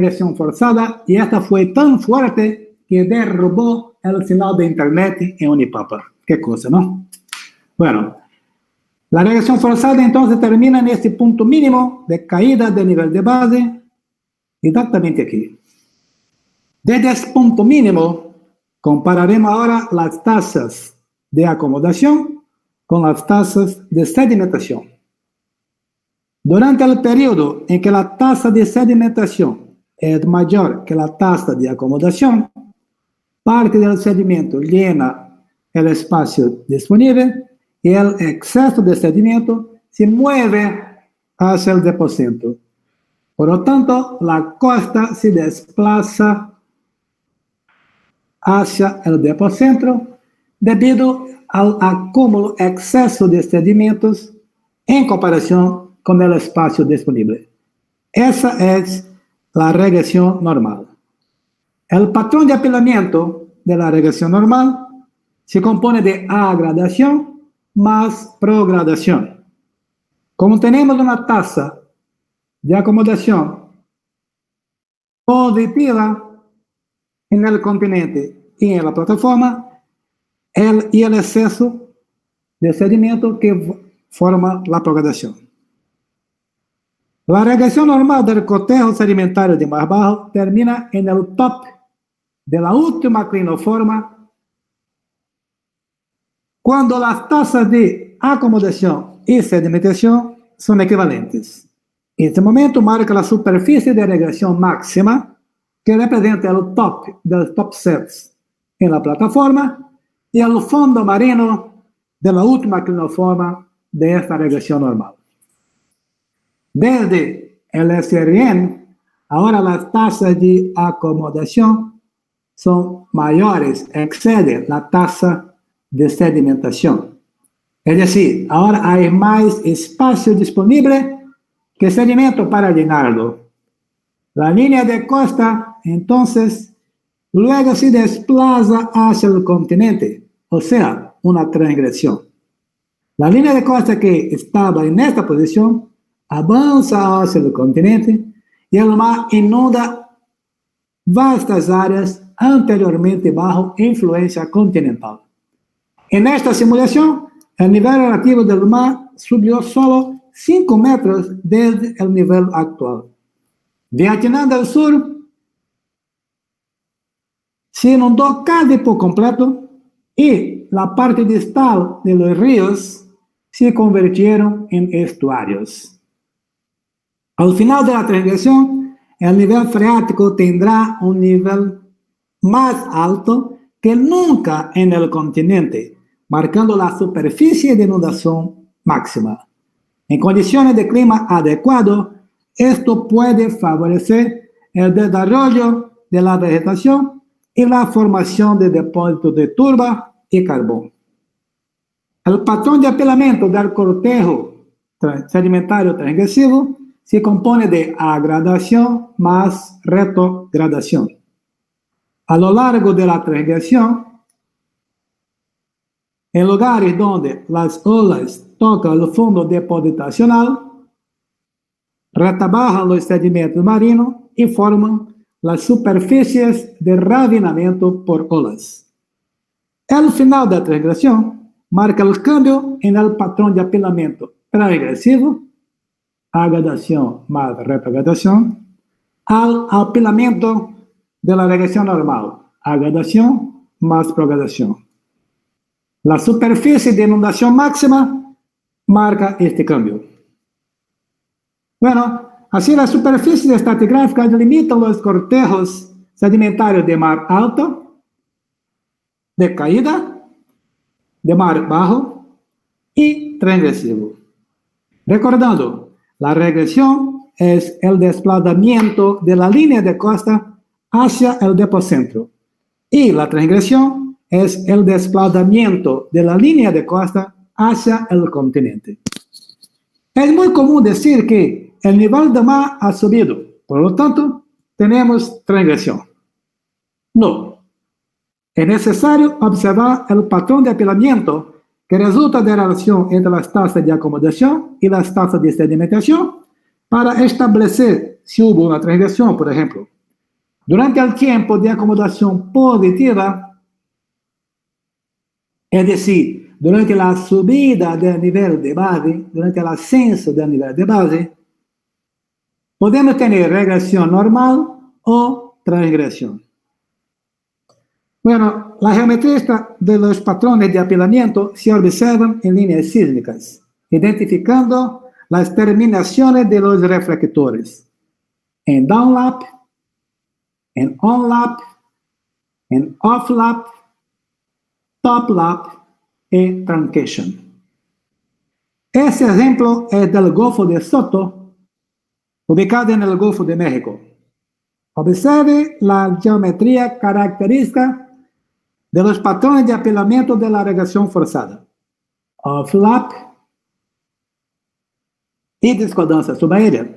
regresión forzada y esta fue tan fuerte que derrubó el sinal de internet en Unipapa. Qué cosa, ¿no? Bueno, la regresión forzada entonces termina en este punto mínimo de caída del nivel de base, exactamente aquí. Desde este punto mínimo, compararemos ahora las tasas de acomodación con las tasas de sedimentación. Durante el periodo en que la tasa de sedimentación es mayor que la tasa de acomodación, parte del sedimento llena el espacio disponible y el exceso de sedimento se mueve hacia el depósito. Por lo tanto, la costa se desplaza hacia el depósito debido al acúmulo exceso de sedimentos en comparación con el espacio disponible. Esa es la regresión normal. El patrón de apilamiento de la regresión normal se compone de agradación más progradación. Como tenemos una tasa de acomodación positiva en el continente y en la plataforma, y el exceso de sedimento que forma la progradación. La regresión normal del cotejo sedimentario de más bajo termina en el top de la última clinoforma cuando las tasas de acomodación y sedimentación son equivalentes. Este momento marca la superficie de regresión máxima que representa el top del top sets en la plataforma y el fondo marino de la última clinoforma de esta regresión normal. Desde el SRN, ahora las tasas de acomodación son mayores, exceden la tasa de sedimentación. Es decir, ahora hay más espacio disponible que sedimento para llenarlo. La línea de costa, entonces, luego se desplaza hacia el continente, o sea, una transgresión. La línea de costa que estaba en esta posición avanza hacia el continente y el mar inunda vastas áreas anteriormente bajo influencia continental. En esta simulación, el nivel relativo del mar subió solo 5 metros desde el nivel actual. Vietnam del Sur se inundó casi por completo y la parte distal de los ríos se convirtieron en estuarios. Al final de la transgresión, el nivel freático tendrá un nivel más alto que nunca en el continente, marcando la superficie de inundación máxima. En condiciones de clima adecuado, esto puede favorecer el desarrollo de la vegetación y la formación de depósitos de turba y carbón. El patrón de apilamiento del cortejo sedimentario transgresivo se compone de agradación más retrogradación. A lo largo de la transgresión, en lugares donde las olas tocan el fondo depositacional, retabajan los sedimentos marinos y forman las superficies de ravinamiento por olas. El final de la transgresión marca el cambio en el patrón de apilamiento transgresivo, agradación más retrogradación, al apilamiento de la regresión normal, agradación más progradación. La superficie de inundación máxima marca este cambio. Bueno, así las superficies estratigráficas delimitan los cortejos sedimentarios de mar alto, de caída, de mar bajo y transgresivo. Recordando, la regresión es el desplazamiento de la línea de costa hacia el depósito y la transgresión es el desplazamiento de la línea de costa hacia el continente. Es muy común decir que el nivel del mar ha subido, por lo tanto, tenemos transgresión. No. Es necesario observar el patrón de apilamiento que resulta de la relación entre las tasas de acomodación y las tasas de sedimentación para establecer si hubo una transgresión, por ejemplo. Durante el tiempo de acomodación positiva, es decir, durante la subida del nivel de base, durante el ascenso del nivel de base, podemos tener regresión normal o transgresión. Bueno, la geometría de los patrones de apilamiento se observan en líneas sísmicas, identificando las terminaciones de los reflectores en downlap, en onlap, en offlap, toplap y truncation. Ese ejemplo es del Golfo de Soto, ubicado en el Golfo de México. Observe la geometría característica de los patrones de apilamiento de la regresión forzada. Offlap y discordancia subaérea.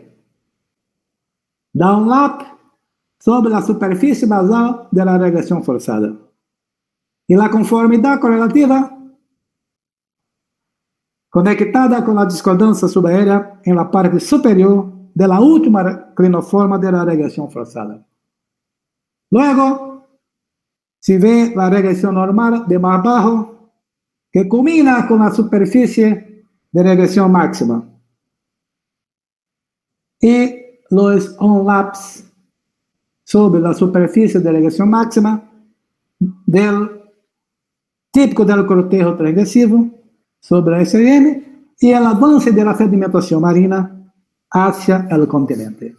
Downlap sobre la superficie basal de la regresión forzada. Y la conformidad correlativa conectada con la discordancia subaérea en la parte superior de la última clinoforma de la regresión forzada. Luego, se ve la regresión normal de más bajo, que culmina con la superficie de regresión máxima. Y los onlaps sobre la superficie de regresión máxima típico del cortejo transgresivo sobre la SM y el avance de la sedimentación marina hacia el continente.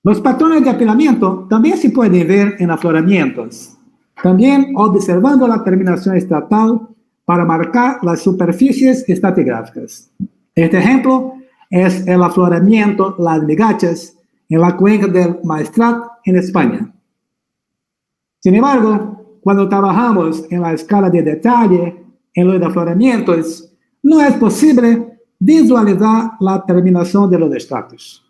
Los patrones de apilamiento también se pueden ver en afloramientos, también observando la terminación estratal para marcar las superficies estratigráficas. Este ejemplo es el afloramiento Las Migachas en la cuenca del Maestrat en España. Sin embargo, cuando trabajamos en la escala de detalle en los afloramientos, no es posible visualizar la terminación de los estratos.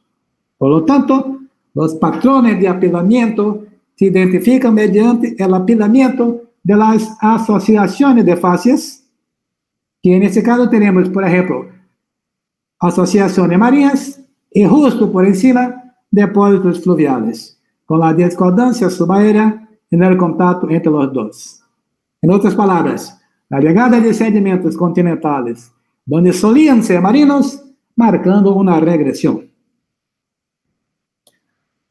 Por lo tanto, los patrones de apilamiento se identifican mediante el apilamiento de las asociaciones de fases, que en este caso tenemos, por ejemplo, asociaciones marinas y justo por encima depósitos fluviales, con la discordancia subaérea en el contacto entre los dos. En otras palabras, la llegada de sedimentos continentales, donde solían ser marinos, marcando una regresión.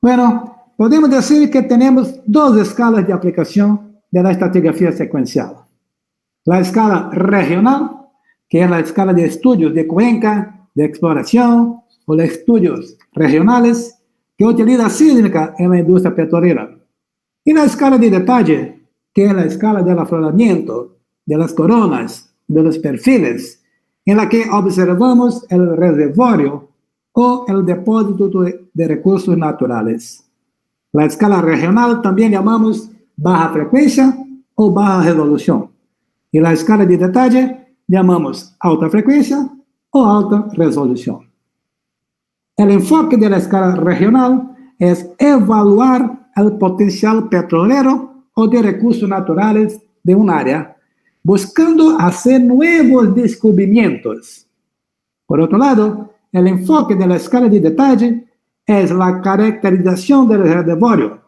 Bueno, podemos decir que tenemos dos escalas de aplicación de la estratigrafía secuencial. La escala regional, que es la escala de estudios de cuenca, de exploración, o de estudios regionales, que utiliza sísmica en la industria petrolera. Y la escala de detalle, que es la escala del afloramiento, de las coronas, de los perfiles, en la que observamos el reservorio o el depósito de recursos naturales. La escala regional también llamamos baja frecuencia o baja resolución. Y la escala de detalle llamamos alta frecuencia o alta resolución. El enfoque de la escala regional es evaluar el potencial petrolero o de recursos naturales de un área, buscando hacer nuevos descubrimientos. Por otro lado, el enfoque de la escala de detalle es la caracterización del reservorio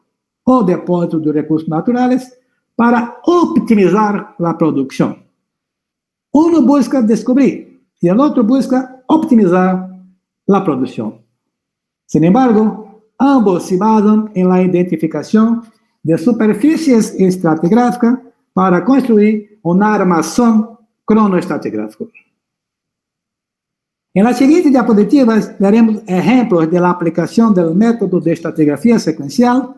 o depósito de recursos naturales para optimizar la producción. Uno busca descubrir y el otro busca optimizar la producción. Sin embargo, ambos se basan en la identificación de superficies estratigráficas para construir un armazón cronoestratigráfico. En las siguientes diapositivas daremos ejemplos de la aplicación del método de estratigrafía secuencial,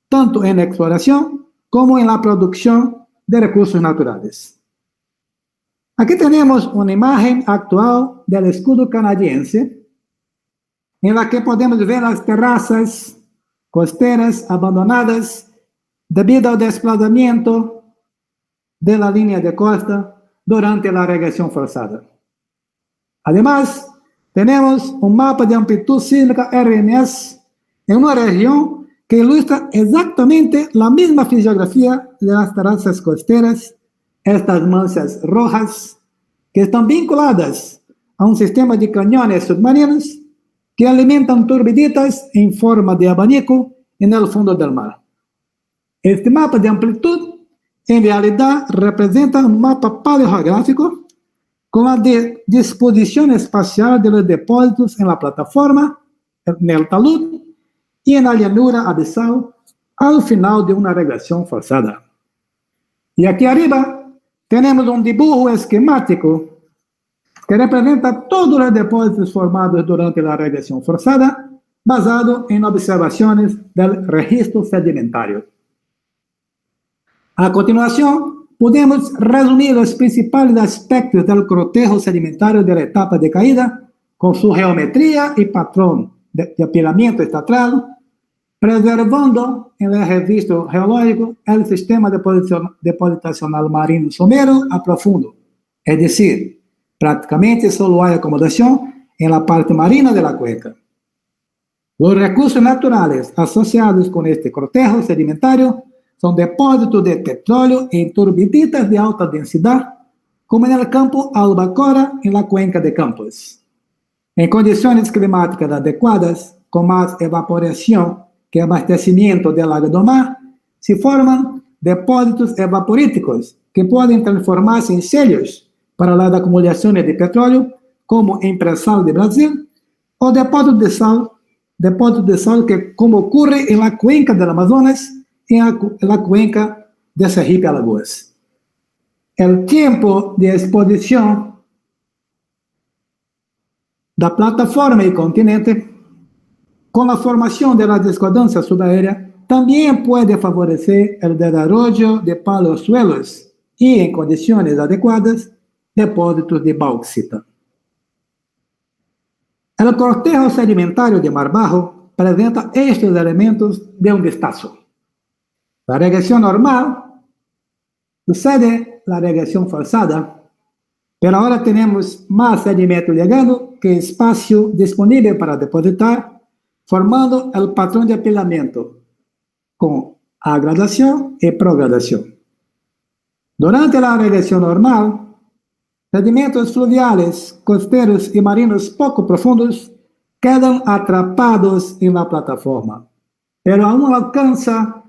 tanto en exploración como en la producción de recursos naturales. Aquí tenemos una imagen actual del escudo canadiense, en la que podemos ver las terrazas costeras abandonadas debido al desplazamiento de la línea de costa durante la regresión forzada. Además, tenemos un mapa de amplitud sísmica RMS en una región que ilustra exactamente la misma fisiografía de las terrazas costeras, estas manchas rojas, que están vinculadas a un sistema de cañones submarinos que alimentan turbiditas en forma de abanico en el fondo del mar. Este mapa de amplitud, en realidad, representa un mapa paleogeográfico con la disposición espacial de los depósitos en la plataforma, en el talud y en la llanura abisal al final de una regresión forzada. Y aquí arriba tenemos un dibujo esquemático que representa todos los depósitos formados durante la regresión forzada, basado en observaciones del registro sedimentario. A continuación, podemos resumir los principales aspectos del cortejo sedimentario de la etapa de caída, con su geometría y patrón de apilamiento estatal, preservando en el registro geológico el sistema depositacional marino somero a profundo, es decir, prácticamente solo hay acomodación en la parte marina de la cuenca. Los recursos naturales asociados con este cortejo sedimentario son depósitos de petróleo en turbiditas de alta densidad, como en el campo Albacora en la cuenca de Campos. En condiciones climáticas adecuadas, con más evaporación que abastecimiento del agua do mar, se forman depósitos evaporíticos que pueden transformarse en sellos para las acumulaciones de petróleo, como en Pre-Sal de Brasil, o depósitos de sal que, como ocurre en la cuenca del Amazonas, en la cuenca de Sergipe-Alagoas. El tiempo de exposición de la plataforma y continente, con la formación de la discordancia subaérea, también puede favorecer el desarrollo de paleosuelos y, en condiciones adecuadas, depósitos de bauxita. El cortejo sedimentario de Mar Bajo presenta estos elementos de un vistazo. La regresión normal sucede la regresión forzada, pero ahora tenemos más sedimento llegando que espacio disponible para depositar, formando el patrón de apilamiento con agradación y progradación. Durante la regresión normal, sedimentos fluviales, costeros y marinos poco profundos quedan atrapados en la plataforma, pero aún alcanza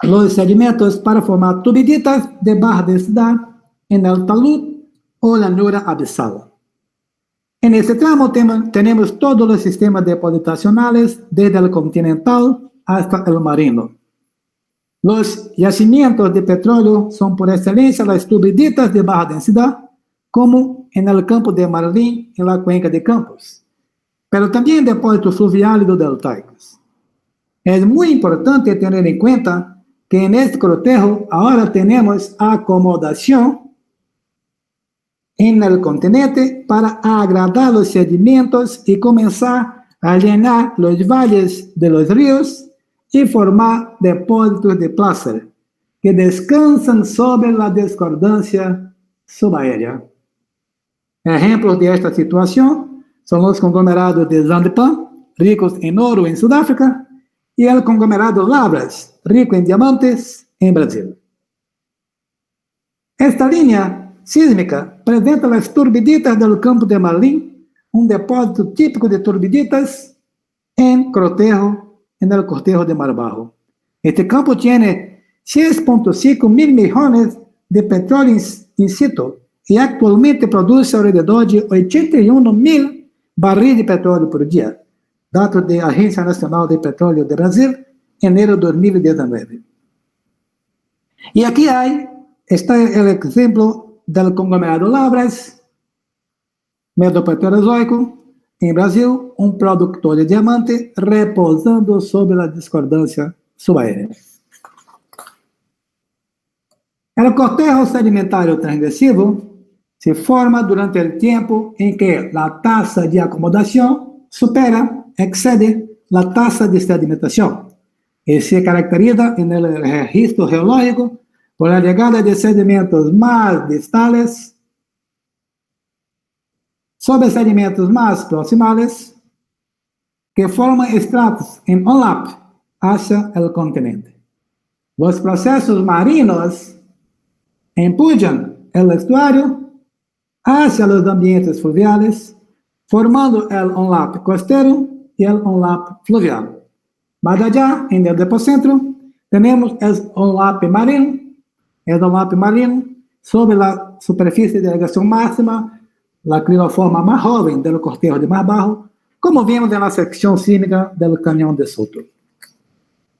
los sedimentos para formar turbiditas de baja densidad en el talud o llanura abisal. En este tramo tenemos todos los sistemas depositacionales, desde el continental hasta el marino. Los yacimientos de petróleo son por excelencia las turbiditas de baja densidad, como en el campo de Marlim, en la cuenca de Campos, pero también depósitos fluviales y deltaicos. Es muy importante tener en cuenta que en este cortejo ahora tenemos acomodación en el continente para agradar los sedimentos y comenzar a llenar los valles de los ríos y formar depósitos de placer que descansan sobre la discordancia subaérea. Ejemplos de esta situación son los conglomerados de Zandpan, ricos en oro en Sudáfrica, y el conglomerado Lavras, rico en diamantes en Brasil. Esta línea sísmica presenta las turbiditas del campo de Marlim, un depósito típico de turbiditas en el cortejo de Mar Bajo. Este campo tiene 6.5 mil millones de petróleo in situ y actualmente produce alrededor de 81 mil barriles de petróleo por día, datos de Agencia Nacional de Petróleo de Brasil, enero de 2019. Y aquí está el ejemplo del conglomerado Lavras, mesoproterozoico, en Brasil, un productor de diamante reposando sobre la discordancia subaérea. El cortejo sedimentario transgresivo se forma durante el tiempo en que la tasa de acomodación excede la tasa de sedimentación y se caracteriza en el registro geológico por la llegada de sedimentos más distales sobre sedimentos más proximales que forman estratos en overlap hacia el continente. Los procesos marinos empujan el estuario hacia los ambientes fluviales, formando el ONLAP costero y el ONLAP fluvial. Más allá, en el depocentro, tenemos el ONLAP marino. El ONLAP marino, sobre la superficie de irrigación máxima, la criloforma más joven del cortejo de más bajo, como vimos en la sección cínica del Cañón de Soto.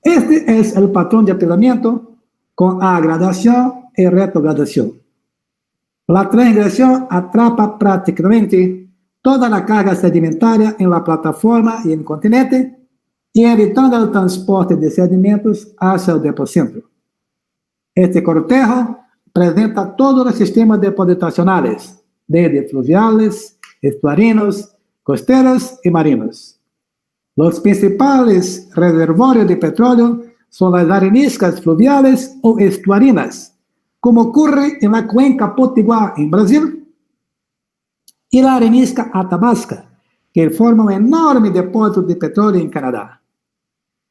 Este es el patrón de apilamiento con agradación y retrogradación. La transgresión atrapa prácticamente toda la carga sedimentaria en la plataforma y en el continente, y evitando el transporte de sedimentos hacia el depocentro. Este cortejo presenta todos los sistemas depositacionales, desde fluviales, estuarinos, costeros y marinos. Los principales reservorios de petróleo son las areniscas fluviales o estuarinas, como ocurre en la cuenca Potiguar en Brasil, y la arenisca Athabasca, que forma un enorme depósito de petróleo en Canadá.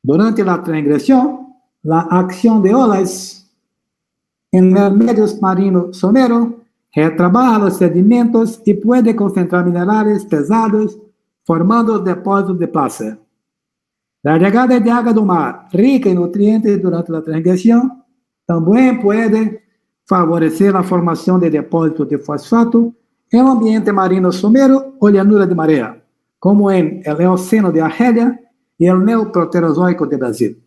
Durante la transgresión, la acción de olas en el medio marino somero retrabaja los sedimentos y puede concentrar minerales pesados, formando depósitos de placer. La llegada de agua do mar, rica en nutrientes durante la transgresión, también puede favorecer la formación de depósitos de fosfato en el ambiente marino somero o llanura de marea, como en el Eoceno de Argelia y el Neoproterozoico de Brasil.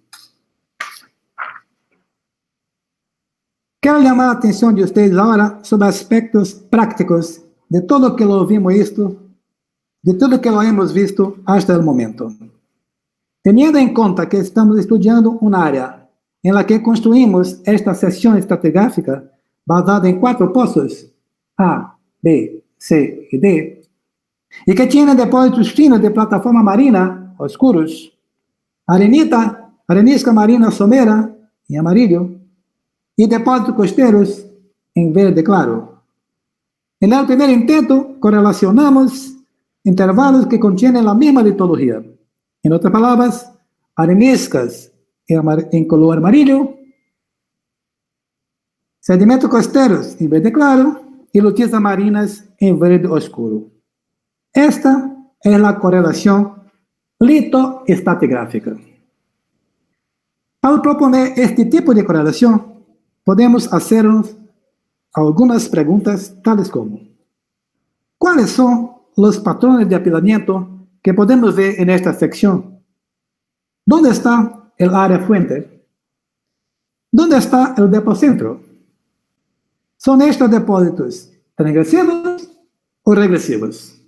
Quiero llamar la atención de ustedes ahora sobre aspectos prácticos de todo lo que lo hemos visto hasta el momento. Teniendo en cuenta que estamos estudiando un área en la que construimos esta sección estratigráfica basada en 4 pozos, A, B, C y D, y que tiene depósitos finos de plataforma marina, oscuros, arenisca marina somera, en amarillo, y depósitos costeros, en verde claro. En el primer intento, correlacionamos intervalos que contienen la misma litología. En otras palabras, areniscas en color amarillo, sedimentos costeros en verde claro y lutitas marinas en verde oscuro. Esta es la correlación litoestratigráfica. Al proponer este tipo de correlación, podemos hacernos algunas preguntas tales como: ¿cuáles son los patrones de apilamiento que podemos ver en esta sección? ¿Dónde está el área fuente? ¿Dónde está el depocentro? ¿Son estos depósitos transgresivos o regresivos?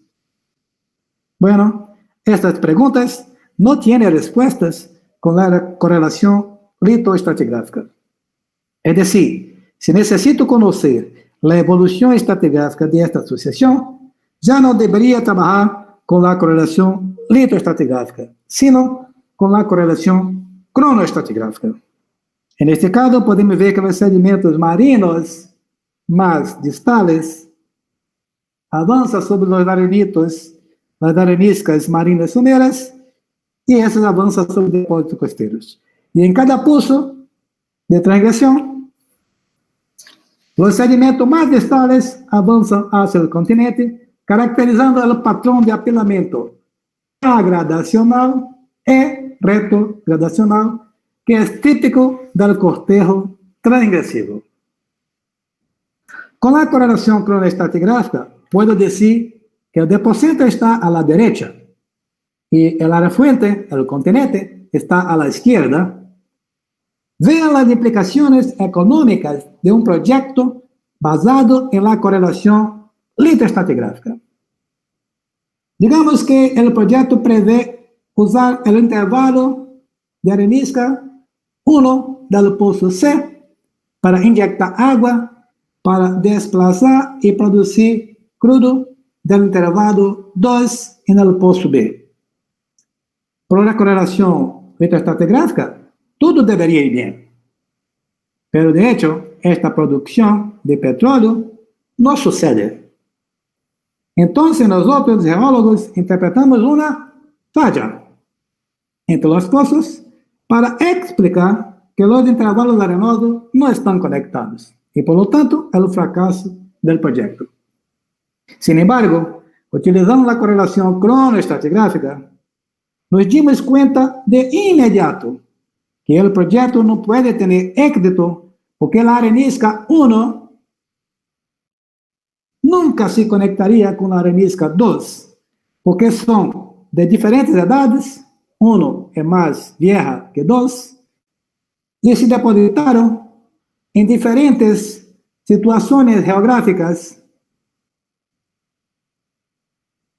Bueno, estas preguntas no tienen respuestas con la correlación litoestratigráfica. Es decir, si necesito conocer la evolución estratigráfica de esta sucesión, ya no debería trabajar con la correlación litoestratigráfica, sino con la correlación cronoestratigráfica. En este caso, podemos ver que los sedimentos marinos más distales avançam sobre los arenitos, las areniscas marinas someras, y esas avanzan sobre depósitos costeros. Y en cada pozo de transgresión, los sedimentos más distales avanzan hacia el continente, caracterizando el patrón de apilamiento agradacional y retrogradacional, que es típico del cortejo transgresivo. Con la correlación cronoestratigráfica, puedo decir que el depósito está a la derecha y el área fuente, el continente, está a la izquierda. Vean las implicaciones económicas de un proyecto basado en la correlación litoestratigráfica. Digamos que el proyecto prevé usar el intervalo de arenisca 1 del pozo C para inyectar agua para desplazar y producir crudo del intervalo 2 en el pozo B. Por la correlación litoestratigráfica, todo debería ir bien. Pero de hecho, esta producción de petróleo no sucede. Entonces nosotros, geólogos, interpretamos una falla entre los pozos para explicar que los intervalos arenosos no están conectados y, por lo tanto, el fracaso del proyecto. Sin embargo, utilizando la correlación cronoestratigráfica, nos dimos cuenta de inmediato que el proyecto no puede tener éxito porque la arenisca 1 nunca se conectaría con la arenisca 2, porque son de diferentes edades, 1 es más vieja que 2, y se depositaron en diferentes situaciones geográficas,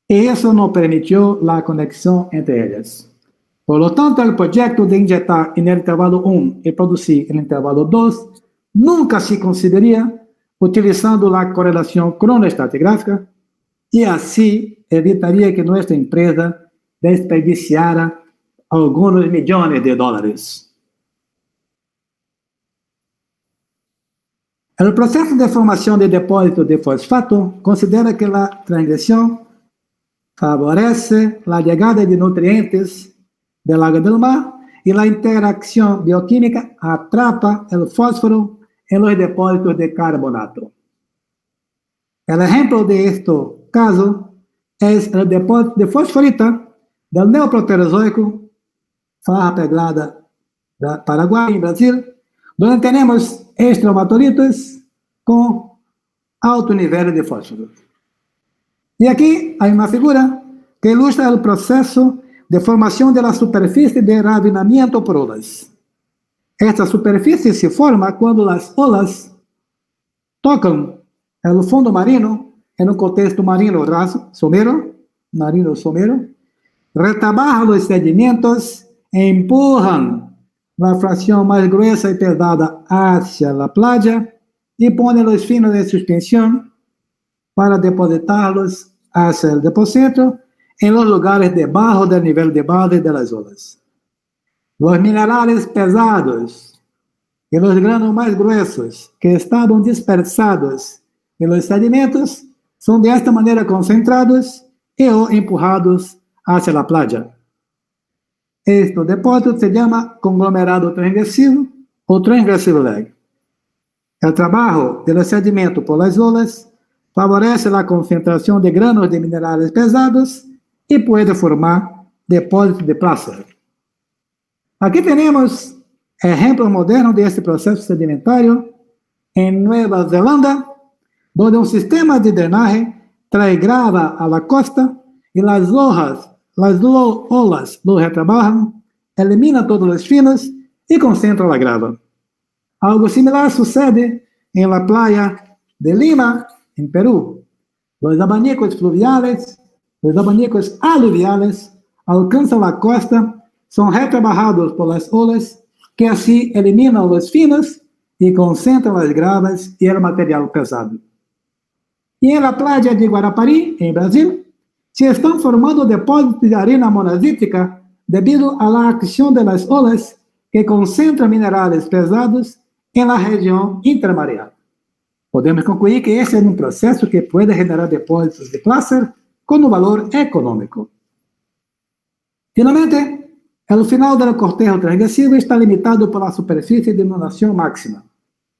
y eso no permitió la conexión entre ellas. Por lo tanto, el proyecto de inyectar en el intervalo 1 y producir en el intervalo 2 nunca se consideraría utilizando la correlación cronoestratigráfica, y así evitaría que nuestra empresa desperdiciara algunos millones de dólares. El proceso de formación de depósitos de fosfato considera que la transgresión favorece la llegada de nutrientes del agua del mar y la interacción bioquímica atrapa el fósforo en los depósitos de carbonato. El ejemplo de este caso es el depósito de fosforita del neoproterozoico, Faja Pelada, Paraguay, en Brasil, donde tenemos estromatolitos con alto nivel de fósforo. Y aquí hay una figura que ilustra el proceso de formación de la superficie de ravinamiento por olas. Esta superficie se forma cuando las olas tocan el fondo marino en un contexto marino raso, somero, retabajan los sedimentos e empujan la fracción más gruesa y pesada hacia la playa y ponen los finos de suspensión para depositarlos hacia el depósito en los lugares debajo del nivel de base de las olas. Los minerales pesados y los granos más gruesos que estaban dispersados en los sedimentos son de esta manera concentrados y o empujados hacia la playa. Este depósito se llama conglomerado transgresivo o transgressive lag. El trabajo del sedimento por las olas favorece la concentración de granos de minerales pesados y puede formar depósitos de placer. Aquí tenemos ejemplos modernos de este proceso sedimentario en Nueva Zelanda, donde un sistema de drenaje trae grava a la costa y las olas lo retrabajan, elimina todos los finos y concentra la grava. Algo similar sucede en la playa de Lima, en Perú. Los abanicos fluviales, los abanicos aluviales alcanzan la costa, son retrabajados por las olas, que así eliminam los finos y concentran las gravas y el material pesado. Y en la playa de Guarapari, en Brasil, se están formando depósitos de arena monazítica debido a la acción de las olas que concentran minerales pesados en la región intramareal. Podemos concluir que ese es un proceso que puede generar depósitos de placer con un valor económico. Finalmente, el final del cortejo transgresivo está limitado por la superficie de inundación máxima.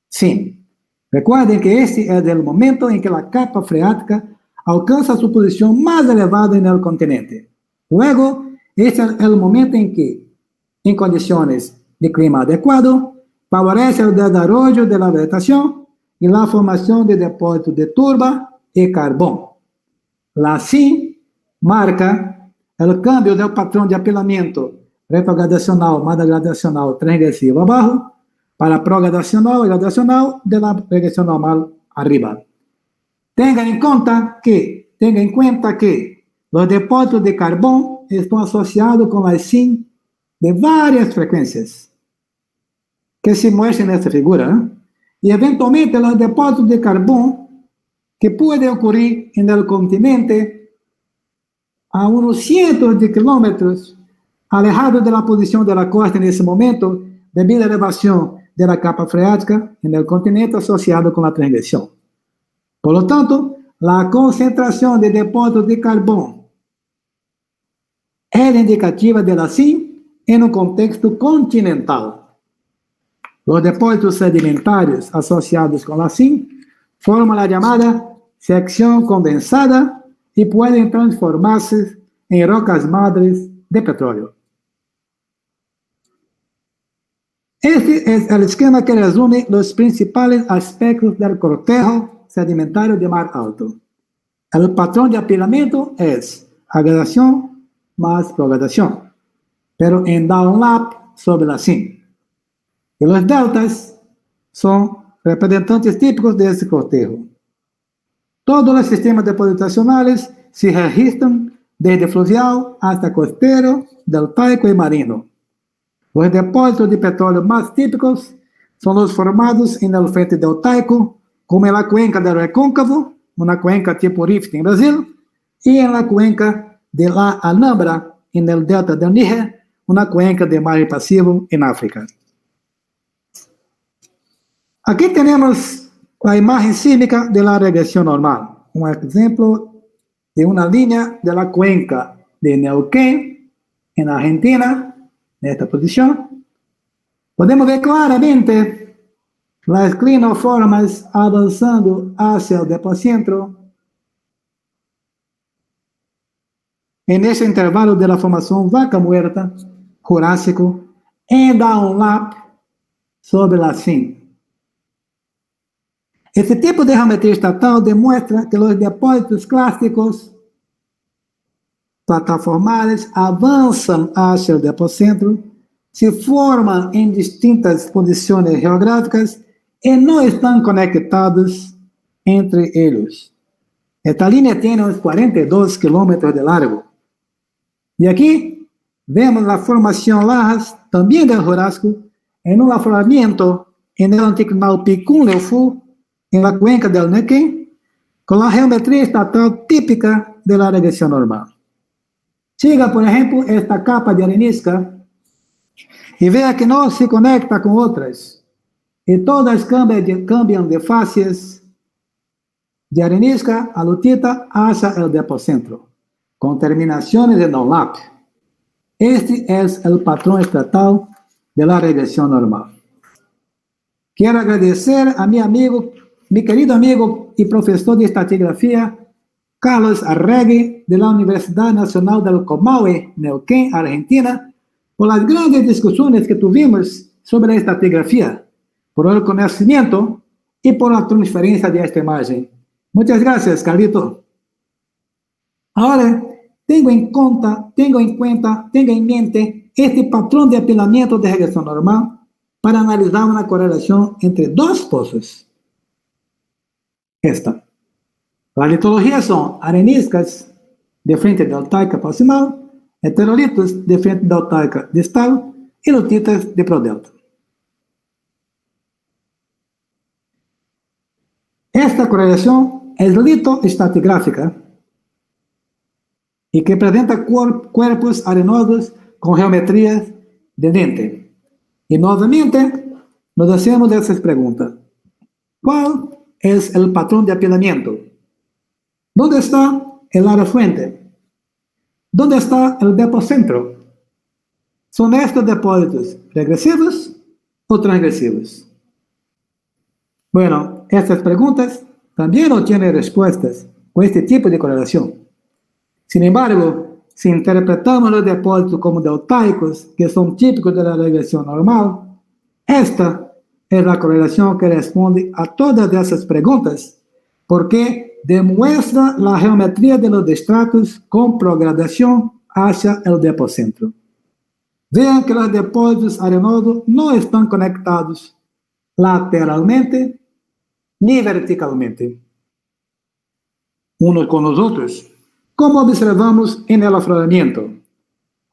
Sí, recuerden que este es el momento en que la capa freática alcanza su posición más elevada en el continente. Luego, este es el momento en que, en condiciones de clima adecuado, favorece el desarrollo de la vegetación y la formación de depósitos de turba y carbón. La SIN marca el cambio del patrón de apilamiento retrogradacional más gradacional transgresivo abajo para progradacional y gradacional de la regresión mal arriba. Tengan en cuenta que los depósitos de carbón están asociados con la SIN de varias frecuencias que se muestran en esta figura, y eventualmente los depósitos de carbón que pueden ocurrir en el continente a unos cientos de kilómetros alejados de la posición de la costa en ese momento, debido a la elevación de la capa freática en el continente asociado con la transgresión. Por lo tanto, la concentración de depósitos de carbón es indicativa de la SIN en un contexto continental. Los depósitos sedimentarios asociados con la SIN forman la llamada sección condensada y pueden transformarse en rocas madres de petróleo. Este es el esquema que resume los principales aspectos del cortejo sedimentario de mar alto. El patrón de apilamiento es agradación más propagación, pero en downlap sobre la sim. Y los deltas son representantes típicos de este cortejo. Todos los sistemas depositacionales se registran desde fluvial hasta costero, deltaico y marino. Los depósitos de petróleo más típicos son los formados en el frente deltaico, como en la cuenca del Recóncavo, una cuenca tipo rift en Brasil, y en la cuenca de la Alhambra, en el delta del Níger, una cuenca de mar pasivo en África. Aquí tenemos la imagen sísmica de la regresión normal, un ejemplo de una línea de la cuenca de Neuquén, en Argentina, en esta posición. Podemos ver claramente las clinoformas avanzando hacia el depocentro en ese intervalo de la formación Vaca Muerta, Jurásico, en downlap sobre la sim. Este tipo de geometría estatal demuestra que los depósitos clásicos plataformales avanzan hacia el depocentro, se forman en distintas posiciones geográficas y no están conectados entre ellos. Esta línea tiene unos 42 kilómetros de largo. Y aquí vemos la formación Lajas, también del Jurásico, en un afloramiento en el anticlinal Picún-Leufu, en la cuenca del Neuquén, con la geometría estatal típica de la regresión normal. Siga, por ejemplo, esta capa de arenisca y vea que no se conecta con otras, y todas cambian de fases de arenisca a lutita hacia el depocentro, con terminaciones en downlap. Este es el patrón estatal de la regresión normal. Quiero agradecer a mi querido amigo y profesor de estratigrafía, Carlos Arregui, de la Universidad Nacional del Comahue, Neuquén, Argentina, por las grandes discusiones que tuvimos sobre la estratigrafía, por el conocimiento y por la transferencia de esta imagen. Muchas gracias, Carlito. Ahora, tenga en mente este patrón de apilamiento de regresión normal para analizar una correlación entre dos pozos. Esta. Las litologías son areniscas de frente deltaica proximal, heterolitos de frente deltaica distal y lutitas de prodelta. Esta correlación es litoestratigráfica y que presenta cuerpos arenosos con geometrías de lente. Y nuevamente nos hacemos esas preguntas. ¿Cuál es el patrón de apilamiento? ¿Dónde está el área fuente? ¿Dónde está el depocentro? ¿Son estos depósitos regresivos o transgresivos? Bueno, estas preguntas también no tienen respuestas con este tipo de correlación. Sin embargo, si interpretamos los depósitos como deltaicos, que son típicos de la regresión normal, esta es la correlación que responde a todas esas preguntas, porque demuestra la geometría de los estratos con progradación hacia el depocentro. Vean que los depósitos arenosos no están conectados lateralmente ni verticalmente unos con los otros, como observamos en el afloramiento.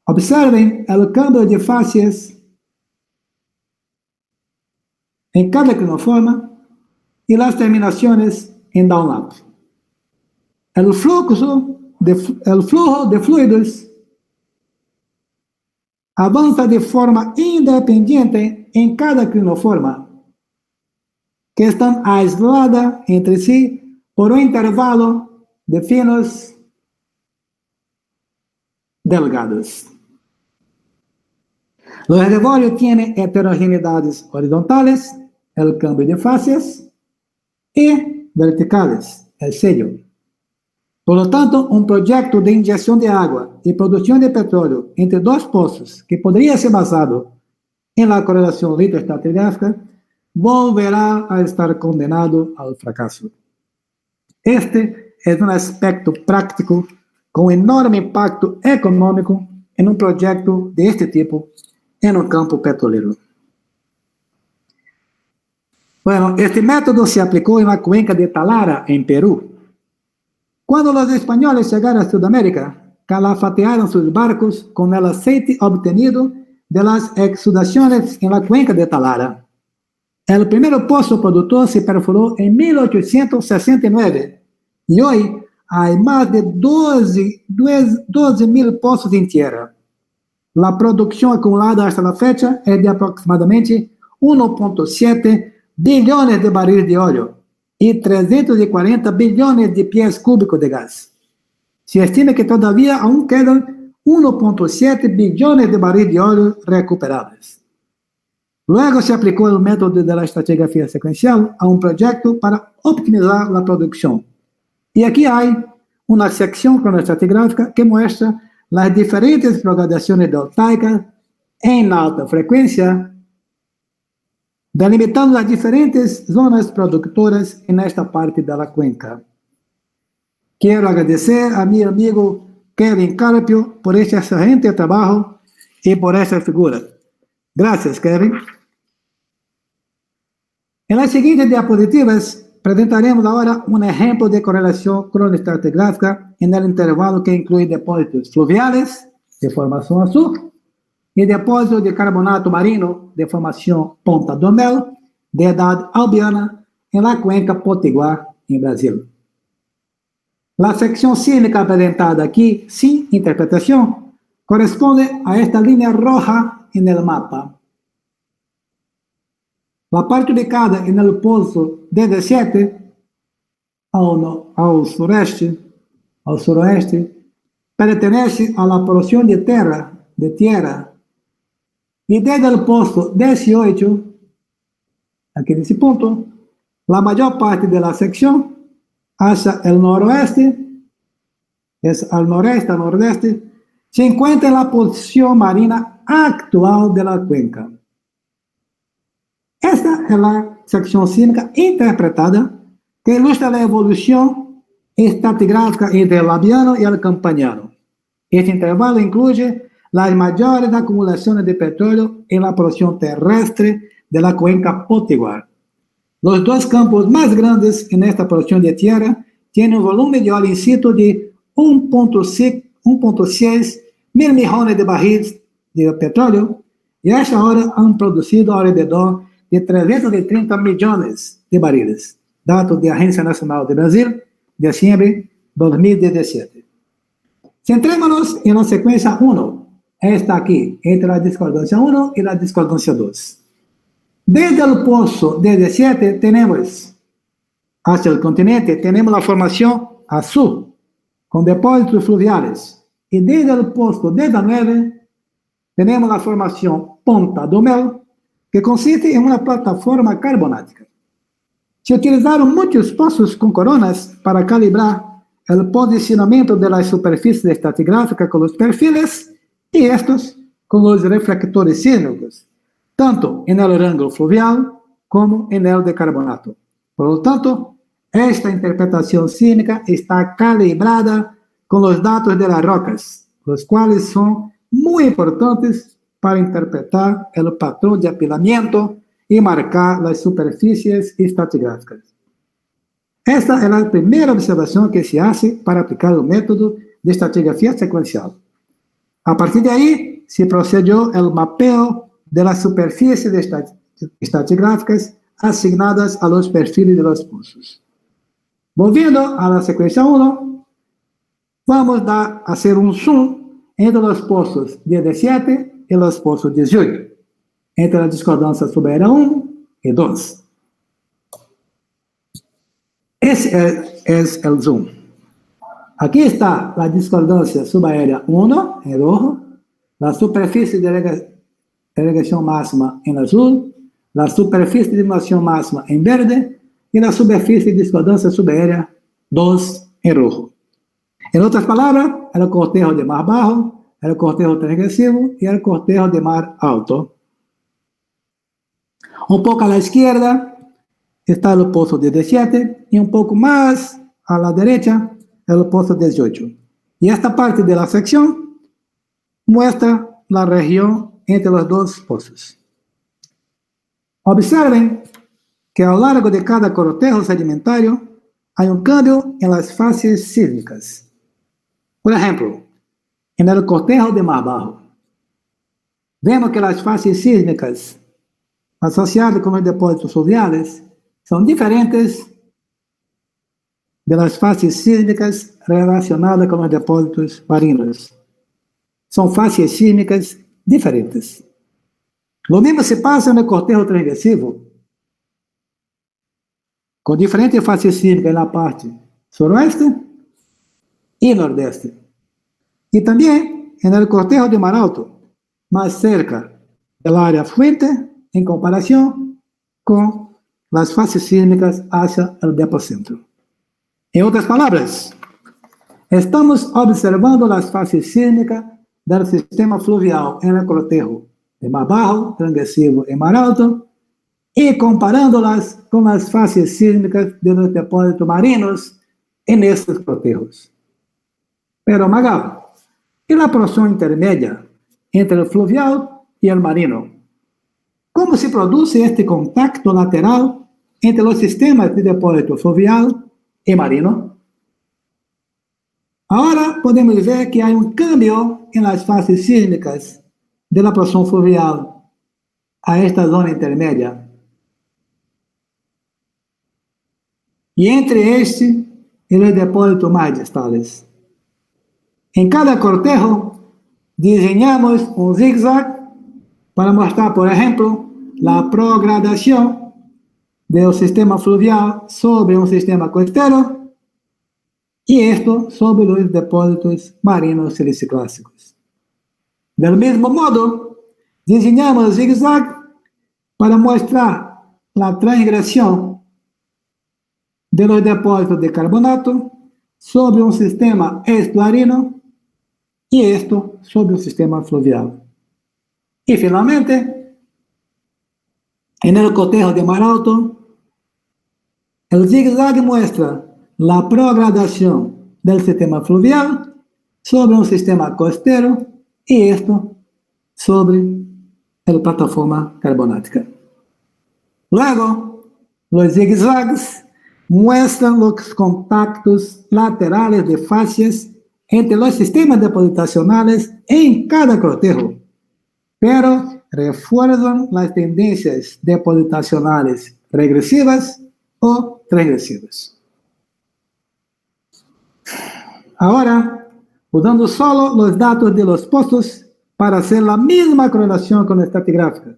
Observen el cambio de fases en cada clinoforma y las terminaciones en downlap. El flujo de fluidos avanza de forma independiente en cada clinoforma, que están aisladas entre sí por un intervalo de finos delgados. Los reservorios tienen heterogeneidades horizontales, el cambio de fases, y verticales, el sello. Por lo tanto, un proyecto de inyección de agua y producción de petróleo entre dos pozos, que podría ser basado en la correlación lithoestratigráfica, volverá a estar condenado al fracaso. Este es un aspecto práctico con enorme impacto económico en un proyecto de este tipo en un campo petrolero. Bueno, este método se aplicó en la cuenca de Talara, en Perú. Cuando los españoles llegaron a Sudamérica, calafatearon sus barcos con el aceite obtenido de las exudaciones en la cuenca de Talara. El primer pozo productor se perforó en 1869 y hoy hay más de 12,000 pozos en tierra. La producción acumulada hasta la fecha es de aproximadamente 1,7 billones de barriles de óleo y 340 billones de pies cúbicos de gas. Se estima que todavía aún quedan 1,7 billones de barriles de óleo recuperables. Luego se aplicó el método de la estratigrafía secuencial a un proyecto para optimizar la producción. Y aquí hay una sección cronoestratigráfica que muestra las diferentes propagaciones deltaicas en alta frecuencia, delimitando las diferentes zonas productoras en esta parte de la cuenca. Quiero agradecer a mi amigo Kevin Carpio por este excelente trabajo y por esta figura. Gracias, Kevin. En las siguientes diapositivas presentaremos ahora un ejemplo de correlación cronoestratigráfica en el intervalo que incluye depósitos fluviales de formación azul y depósitos de carbonato marino de formación Ponta do Mel de edad albiana en la cuenca Potiguar, en Brasil. La sección sísmica presentada aquí, sin interpretación, corresponde a esta línea roja en el mapa. La parte ubicada en el pozo 17 al suroeste, pertenece a la porción de tierra, y desde el pozo 18, aquí en ese punto, la mayor parte de la sección hacia el noroeste, es al noreste, al nordeste, se encuentra en la posición marina actual de la cuenca. Esta es la sección sísmica interpretada que ilustra la evolución estratigráfica entre el Labiano y el Campaniano. Este intervalo incluye las mayores acumulaciones de petróleo en la porción terrestre de la cuenca Potiguar. Los dos campos más grandes en esta porción de tierra tienen un volumen de óleo in situ de 1,6 mil millones de barriles de petróleo y hasta ahora han producido alrededor de 330 millones de barriles, datos de Agencia Nacional de Brasil, de diciembre de 2017. Centrémonos en la secuencia 1, esta aquí, entre la discordancia 1 y la discordancia 2. Desde el pozo 17 tenemos, hacia el continente, tenemos la formación azul, con depósitos fluviales, y desde el pozo 19 tenemos la formación Ponta do Mel, que consiste en una plataforma carbonática. Se utilizaron muchos pozos con coronas para calibrar el posicionamiento de la superficie estratigráfica con los perfiles y estos con los reflectores sísmicos, tanto en el rango fluvial como en el de carbonato. Por lo tanto, esta interpretación sísmica está calibrada con los datos de las rocas, los cuales son muy importantes para interpretar el patrón de apilamiento y marcar las superficies estratigráficas. Esta es la primera observación que se hace para aplicar el método de estratigrafía secuencial. A partir de ahí, se procedió el mapeo de las superficies estratigráficas asignadas a los perfiles de los pozos. Volviendo a la secuencia 1, vamos a hacer un zoom entre los pozos 17 y los pozos 18, entre la discordancia subaérea 1 y 2. Ese es el zoom. Aquí está la discordancia subaérea 1 en rojo, la superficie de irrigación máxima en azul, la superficie de dimulación máxima en verde y la superficie de discordancia subaérea 2 en rojo. En otras palabras, el cortejo de mar bajo, el cortejo transgresivo y el cortejo de mar alto. Un poco a la izquierda está el pozo 17 y un poco más a la derecha el pozo 18. Y esta parte de la sección muestra la región entre los dos pozos. Observen que a lo largo de cada cortejo sedimentario hay un cambio en las fases sísmicas. Por ejemplo, en el cortejo de mar bajo, vemos que las fases sísmicas asociadas con los depósitos fluviales son diferentes de las fases sísmicas relacionadas con los depósitos marinos. Son fases sísmicas diferentes. Lo mismo se pasa en el cortejo transgresivo, con diferentes fases sísmicas en la parte suroeste y nordeste. Y también en el cortejo de mar alto, más cerca del área fuente en comparación con las fases sísmicas hacia el depocentro. En otras palabras, estamos observando las fases sísmicas del sistema fluvial en el cortejo de mar bajo, transgresivo y mar alto, y comparándolas con las fases sísmicas de los depósitos marinos en estos cortejos. Pero, Magal, ¿y la porción intermedia entre el fluvial y el marino? ¿Cómo se produce este contacto lateral entre los sistemas de depósito fluvial y marino? Ahora podemos ver que hay un cambio en las fases sísmicas de la porción fluvial a esta zona intermedia. Y entre este y los depósitos más distales. En cada cortejo diseñamos un zigzag para mostrar, por ejemplo, la progradación del sistema fluvial sobre un sistema costero y esto sobre los depósitos marinos siliciclásicos. Del mismo modo, diseñamos el zigzag para mostrar la transgresión de los depósitos de carbonato sobre un sistema estuarino y esto sobre un sistema fluvial. Y finalmente, en el cortejo de mar alto, el zigzag muestra la progradación del sistema fluvial sobre un sistema costero y esto sobre la plataforma carbonática. Luego, los zigzags muestran los contactos laterales de fases entre los sistemas depositacionales en cada cortejo, pero refuerzan las tendencias depositacionales regresivas o transgresivas. Ahora, usando solo los datos de los pozos para hacer la misma correlación con la estratigráfica,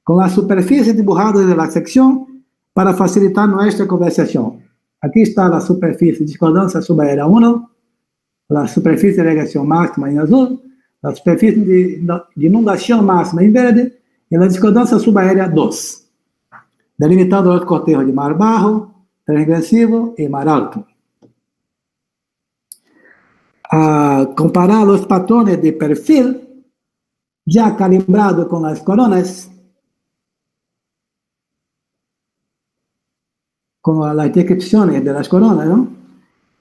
con las superficies dibujadas de la sección para facilitar nuestra conversación. Aquí está la superficie de discordancia subaérea 1, la superficie de regresión máxima en azul, la superficie de inundación máxima en verde y la discordancia subaérea 2, delimitando los cortejos de mar bajo, transgresivo y mar alto. A comparar los patrones de perfil ya calibrados con las coronas, con las descripciones de las coronas, ¿no?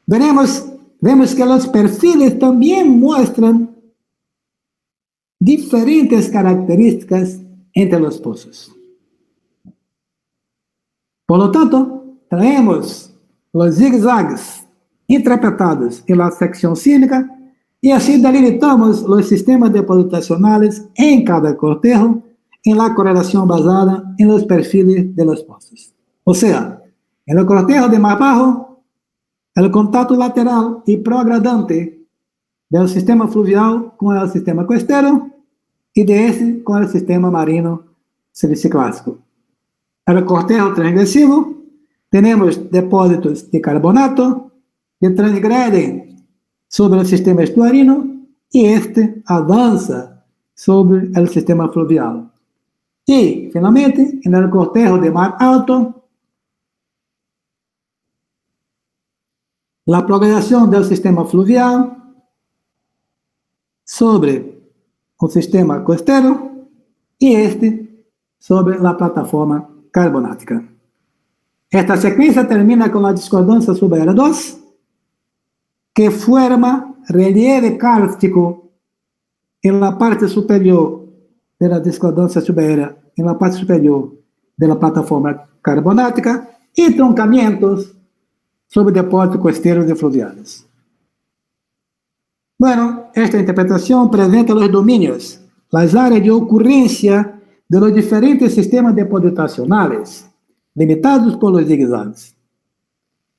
Vemos que los perfiles también muestran diferentes características entre los pozos. Por lo tanto, traemos los zigzags interpretados en la sección sísmica y así delimitamos los sistemas depositacionales en cada cortejo en la correlación basada en los perfiles de los pozos. O sea, en el cortejo de mar bajo, el contacto lateral y progradante del sistema fluvial con el sistema costero y de este con el sistema marino siliciclásico. En el cortejo transgresivo, tenemos depósitos de carbonato que transgreden sobre el sistema estuarino y este avanza sobre el sistema fluvial. Y, finalmente, en el cortejo de mar alto, la progresión del sistema fluvial sobre un sistema costero y este sobre la plataforma carbonática. Esta secuencia termina con la discordancia subaérea 2, que forma relieve kárstico en la parte superior de la discordancia subaérea, en la parte superior de la plataforma carbonática, y troncamientos sobre depósitos costeros y fluviales. Bueno, esta interpretación presenta los dominios, las áreas de ocurrencia de los diferentes sistemas depositacionales, limitados por los zigzags.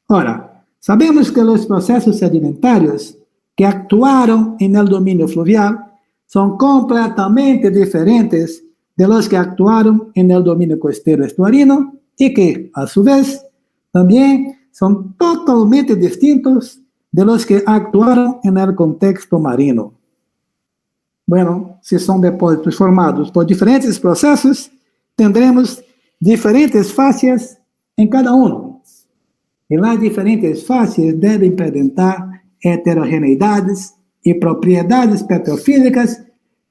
Ahora, sabemos que los procesos sedimentarios que actuaron en el dominio fluvial son completamente diferentes de los que actuaron en el dominio costero estuarino y que, a su vez, también son totalmente distintos de los que actuaron en el contexto marino. Bueno, si son depósitos formados por diferentes procesos, tendremos diferentes fases en cada uno. Y las diferentes fases deben presentar heterogeneidades y propiedades petrofísicas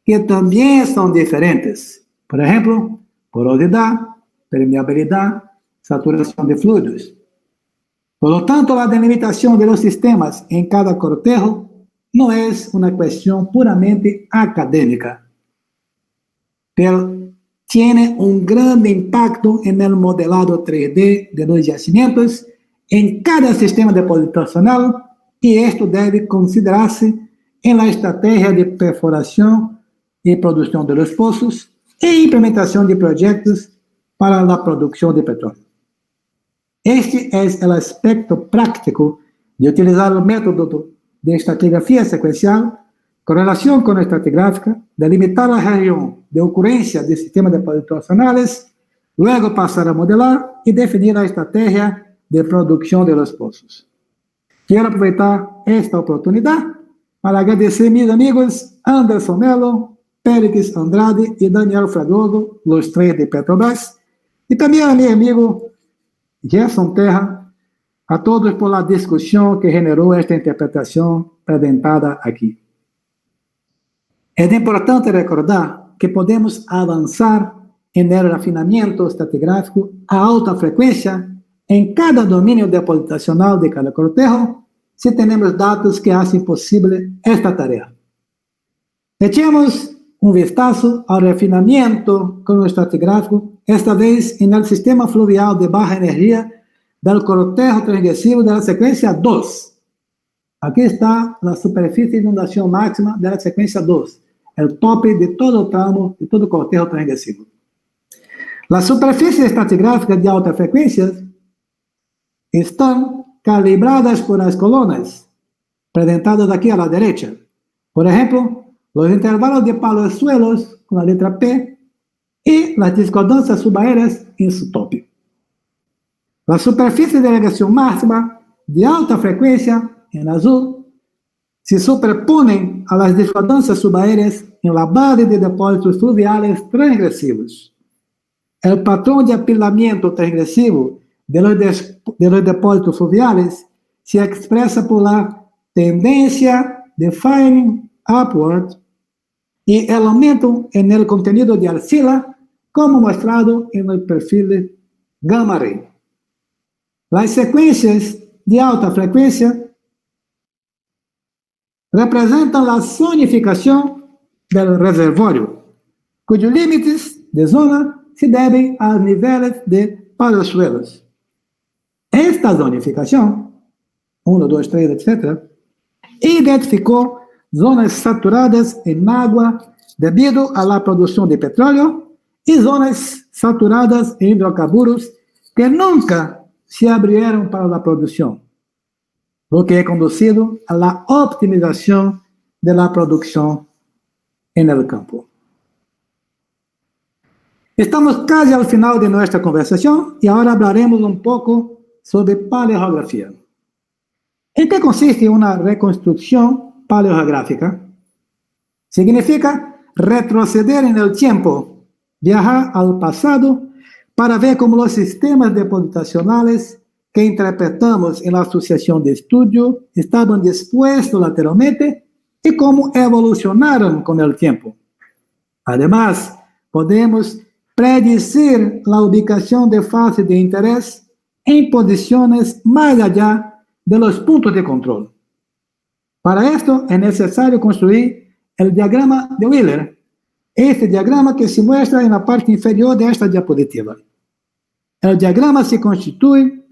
que también son diferentes. Por ejemplo, porosidad, permeabilidad, saturación de fluidos. Por lo tanto, la delimitación de los sistemas en cada cortejo no es una cuestión puramente académica, pero tiene un gran impacto en el modelado 3D de los yacimientos en cada sistema depositacional, y esto debe considerarse en la estrategia de perforación y producción de los pozos e implementación de proyectos para la producción de petróleo. Este es el aspecto práctico de utilizar el método de estratigrafía secuencial, correlación con estratigráfica, delimitar la región de ocurrencia de sistemas depositacionales, luego pasar a modelar y definir la estrategia de producción de los pozos. Quiero aprovechar esta oportunidad para agradecer a mis amigos Anderson Melo, Pérez Andrade y Daniel Fredoso, los tres de Petrobras, y también a mi amigo Gerson Terra, a todos por la discusión que generó esta interpretación presentada aquí. Es importante recordar que podemos avanzar en el refinamiento estratigráfico a alta frecuencia en cada dominio depositacional de cada cortejo si tenemos datos que hacen posible esta tarea. Echemos un vistazo al refinamiento cronoestratigráfico, esta vez en el sistema fluvial de baja energía del cortejo transgresivo de la secuencia 2. Aquí está la superficie de inundación máxima de la secuencia 2, el tope de todo el tramo, de todo el cortejo transgresivo. Las superficies estratigráficas de alta frecuencia están calibradas por las columnas, presentadas aquí a la derecha. Por ejemplo, los intervalos de palosuelos con la letra P y las discordancias subaéreas en su tope. La superficie de irrigación máxima de alta frecuencia, en azul, se superponen a las discordancias subaéreas en la base de depósitos fluviales transgresivos. El patrón de apilamiento transgresivo de los depósitos fluviales se expresa por la tendencia de firing upward y el aumento en el contenido de arcilla, como mostrado en el perfil gamma ray. Las secuencias de alta frecuencia representan la zonificación del reservorio, cuyos límites de zona se deben a niveles de palosuelos. Esta zonificación, 1, 2, 3, etc., identificó zonas saturadas en agua debido a la producción de petróleo y zonas saturadas en hidrocarburos que nunca se abrieron para la producción, lo que ha conducido a la optimización de la producción en el campo. Estamos casi al final de nuestra conversación y ahora hablaremos un poco sobre paleogeografía. ¿En qué consiste una reconstrucción paleogeográfica? Significa retroceder en el tiempo, viajar al pasado para ver cómo los sistemas depositacionales que interpretamos en la asociación de estudio estaban dispuestos lateralmente y cómo evolucionaron con el tiempo. Además, podemos predecir la ubicación de fases de interés en posiciones más allá de los puntos de control. Para esto es necesario construir el diagrama de Wheeler, este diagrama que se muestra en la parte inferior de esta diapositiva. El diagrama se construye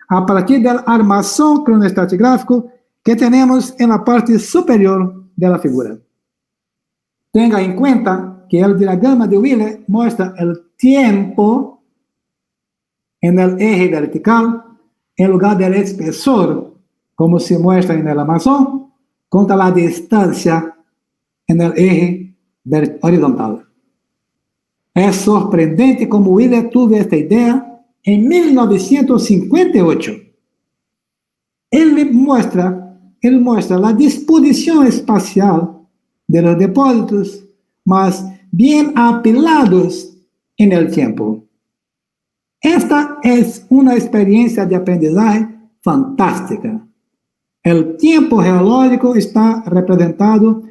a partir del armazón cronoestratigráfico que tenemos en la parte superior de la figura. Tenga en cuenta que el diagrama de Wheeler muestra el tiempo en el eje vertical en lugar del espesor, como se muestra en el armazón, contra la distancia en el eje horizontal. Es sorprendente como Wheeler tuvo esta idea en 1958. Él muestra la disposición espacial de los depósitos, más bien apilados en el tiempo. Esta es una experiencia de aprendizaje fantástica. El tiempo geológico está representado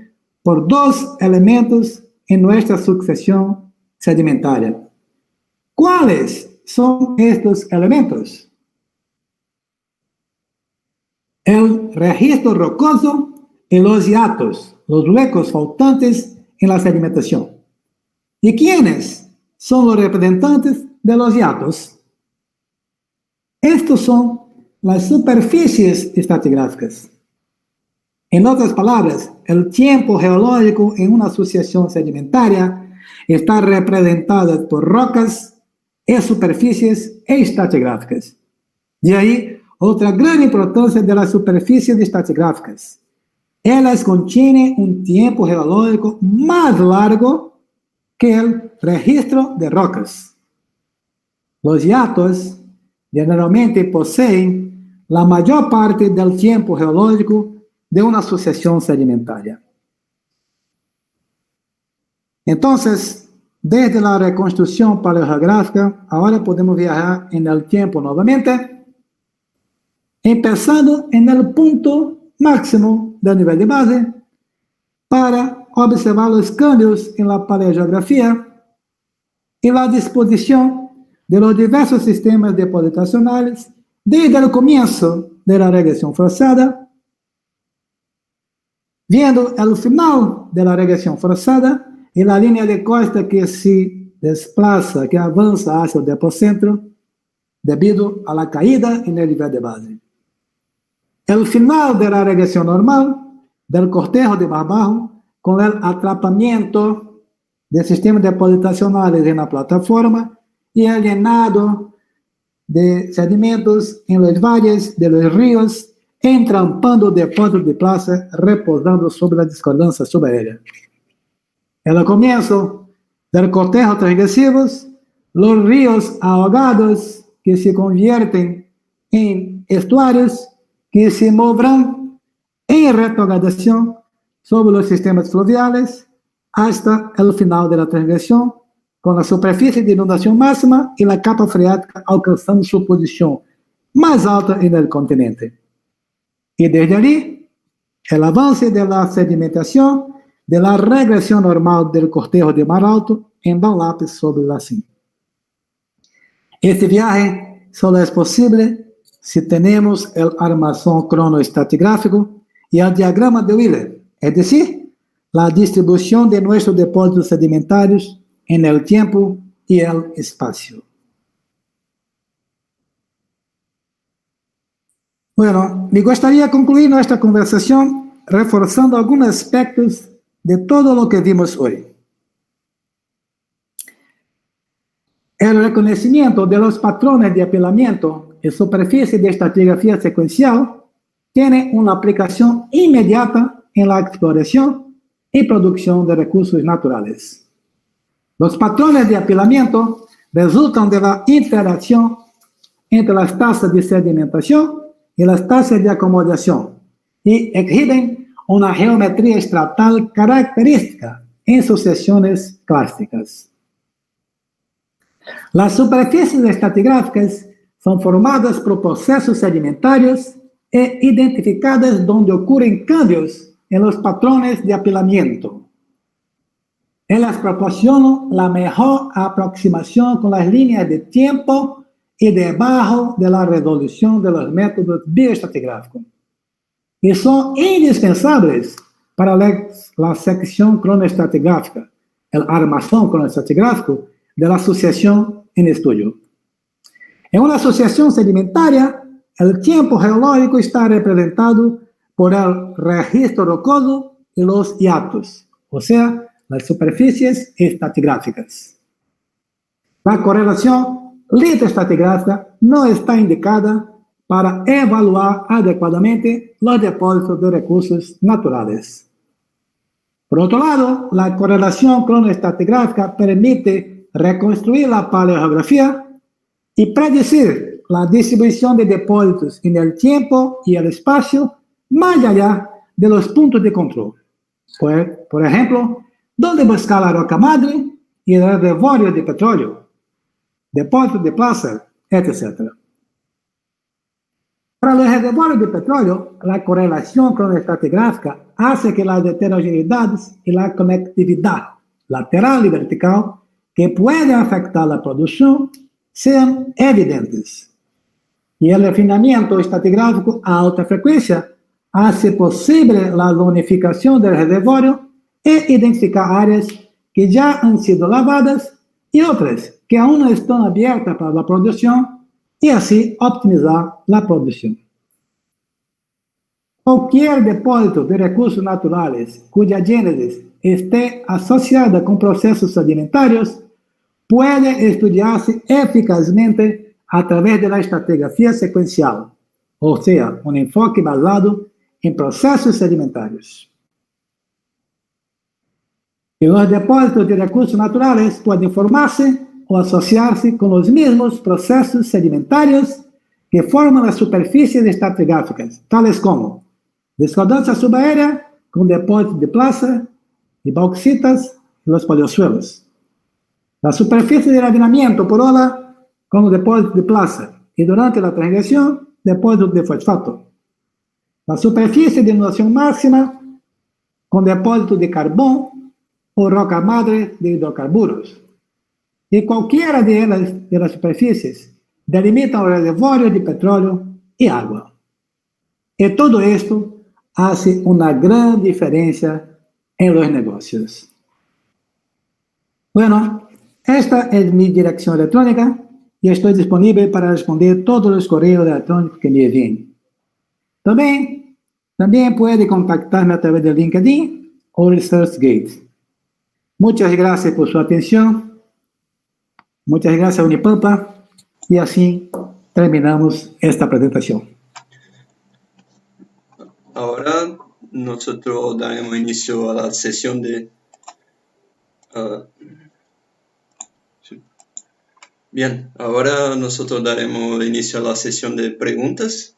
por dos elementos en nuestra sucesión sedimentaria. ¿Cuáles son estos elementos? El registro rocoso y los hiatos, los huecos faltantes en la sedimentación. ¿Y quiénes son los representantes de los hiatos? Estos son las superficies estratigráficas. En otras palabras, el tiempo geológico en una asociación sedimentaria está representado por rocas y superficies estratigráficas. De ahí, otra gran importancia de las superficies estratigráficas. Ellas contienen un tiempo geológico más largo que el registro de rocas. Los hiatos generalmente poseen la mayor parte del tiempo geológico de una asociación sedimentaria. Entonces, desde la reconstrucción paleogeográfica, ahora podemos viajar en el tiempo nuevamente, empezando en el punto máximo del nivel de base, para observar los cambios en la paleogeografía y la disposición de los diversos sistemas depositacionales desde el comienzo de la regresión forzada, viendo el final de la regresión forzada y la línea de costa que se desplaza, que avanza hacia el depocentro debido a la caída en el nivel de base. El final de la regresión normal del cortejo de más bajo con el atrapamiento de sistemas depositacionales en la plataforma y el llenado de sedimentos en los valles de los ríos, entrampando depósitos de plaza, reposando sobre la discordancia subaérea. En el comienzo del cortejo transgresivos, los ríos ahogados que se convierten en estuarios que se moverán en retrogradación sobre los sistemas fluviales hasta el final de la transgresión, con la superficie de inundación máxima y la capa freática alcanzando su posición más alta en el continente. Y desde allí, el avance de la sedimentación de la regresión normal del cortejo de mar alto en Don Lápez sobre la cima. Este viaje solo es posible si tenemos el armazón cronoestratigráfico y el diagrama de Wheeler, es decir, la distribución de nuestros depósitos sedimentarios en el tiempo y el espacio. Bueno, me gustaría concluir nuestra conversación reforzando algunos aspectos de todo lo que vimos hoy. El reconocimiento de los patrones de apilamiento y superficie de estratigrafía secuencial tiene una aplicación inmediata en la exploración y producción de recursos naturales. Los patrones de apilamiento resultan de la interacción entre las tasas de sedimentación y las tasas de acomodación y exhiben una geometría estratal característica en sucesiones clásicas. Las superficies estratigráficas son formadas por procesos sedimentarios e identificadas donde ocurren cambios en los patrones de apilamiento. Ellas proporcionan la mejor aproximación con las líneas de tiempo y debajo de la resolución de los métodos bioestratigráficos. Y son indispensables para la sección cronoestratigráfica, el armazón cronoestratigráfico de la asociación en estudio. En una asociación sedimentaria, el tiempo geológico está representado por el registro rocoso y los hiatos, o sea, las superficies estratigráficas. La correlación litoestratigráfica no está indicada para evaluar adecuadamente los depósitos de recursos naturales. Por otro lado, la correlación cronoestratigráfica permite reconstruir la paleogeografía y predecir la distribución de depósitos en el tiempo y el espacio más allá de los puntos de control. Por ejemplo, dónde buscar la roca madre y el reservorio de petróleo, depósitos de placer, etc. Para los reservorios de petróleo, la correlación cronoestratigráfica hace que las heterogeneidades y la conectividad lateral y vertical que pueden afectar la producción sean evidentes. Y el refinamiento estratigráfico a alta frecuencia hace posible la zonificación del reservorio e identificar áreas que ya han sido lavadas y otras que aún no están abiertas para la producción y así optimizar la producción. Cualquier depósito de recursos naturales cuya génesis esté asociada con procesos sedimentarios puede estudiarse eficazmente a través de la estratigrafía secuencial, o sea, un enfoque basado en procesos sedimentarios. Y los depósitos de recursos naturales pueden formarse o asociarse con los mismos procesos sedimentarios que forman las superficies estratigráficas, tales como discordancia subaérea con depósitos de placer y bauxitas en los paleosuelos. La superficie de refinamiento por ola con los depósitos de placer y durante la transgresión, depósitos de fosfato. La superficie de inundación máxima con depósitos de carbón o roca madre de hidrocarburos. Y cualquiera de las superficies delimitan reservorios de petróleo y agua. Y todo esto hace una gran diferencia en los negocios. Bueno, esta es mi dirección electrónica y estoy disponible para responder todos los correos electrónicos que me envíen. También puede contactarme a través de LinkedIn o ResearchGate. Muchas gracias por su atención. Muchas gracias, Unipampa. Y así terminamos esta presentación. Ahora nosotros daremos inicio a la sesión de... Bien, ahora nosotros daremos inicio a la sesión de preguntas.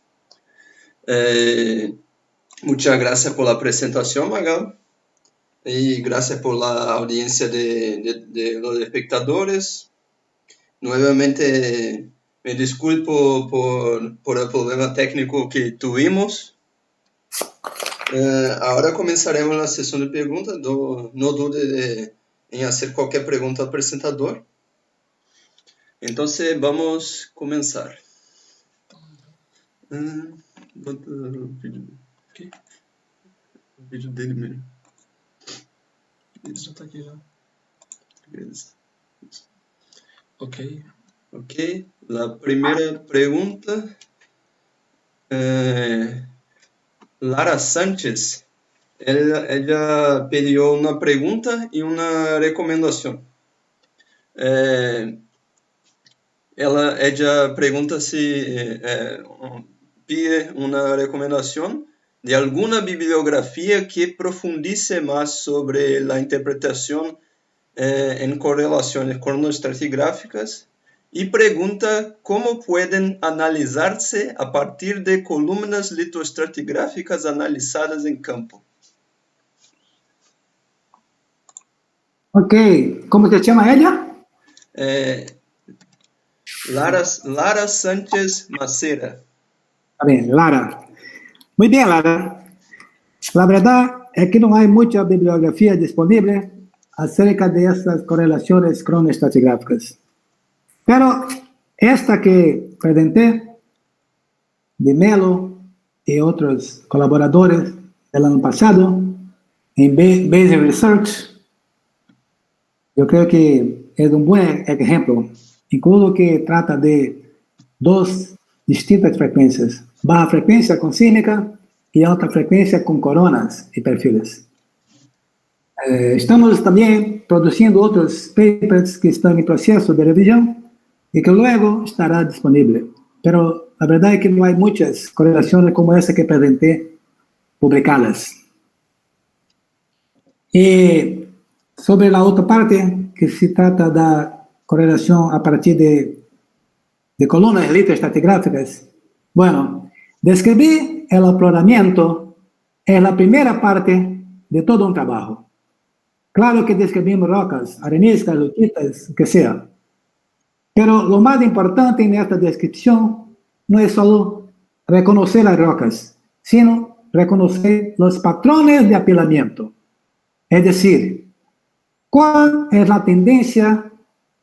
Muchas gracias por la presentación, Magal. Y gracias por la audiencia de los espectadores. Nuevamente me disculpo por el problema técnico que tuvimos. Ahora comenzaremos la sesión de preguntas. No dude en hacer cualquier pregunta al presentador. Entonces vamos a comenzar. ¿Qué? El vídeo dele mesmo. Isso já tá aqui já. Beleza. Ok. La primera pregunta. Lara Sánchez. Ella pidió una pregunta y una recomendación. Ella pregunta si pide una recomendación de alguna bibliografía que profundice más sobre la interpretación en correlaciones cronoestratigráficas y pregunta cómo pueden analizarse a partir de columnas litoestratigráficas analizadas en campo. Ok, ¿cómo se llama ella? Lara Sánchez Macera. Está bien, Lara. Muy bien, Lara. La verdad es que no hay mucha bibliografía disponible acerca de estas correlaciones cronoestratigráficas. Pero esta que presenté, de Melo y otros colaboradores del año pasado, en Basic Research, yo creo que es un buen ejemplo, incluso que trata de dos distintas frecuencias, baja frecuencia con sísmica y alta frecuencia con coronas y perfiles. Estamos también produciendo otros papers que están en proceso de revisión y que luego estará disponible. Pero la verdad es que no hay muchas correlaciones como esa que presenté publicadas. Y sobre la otra parte, que se trata de la correlación a partir de columnas electroestratigráficas, bueno, describir el afloramiento es la primera parte de todo un trabajo. Claro que describimos rocas, areniscas, lutitas, que sea. Pero lo más importante en esta descripción no es solo reconocer las rocas, sino reconocer los patrones de apilamiento. Es decir, cuál es la tendencia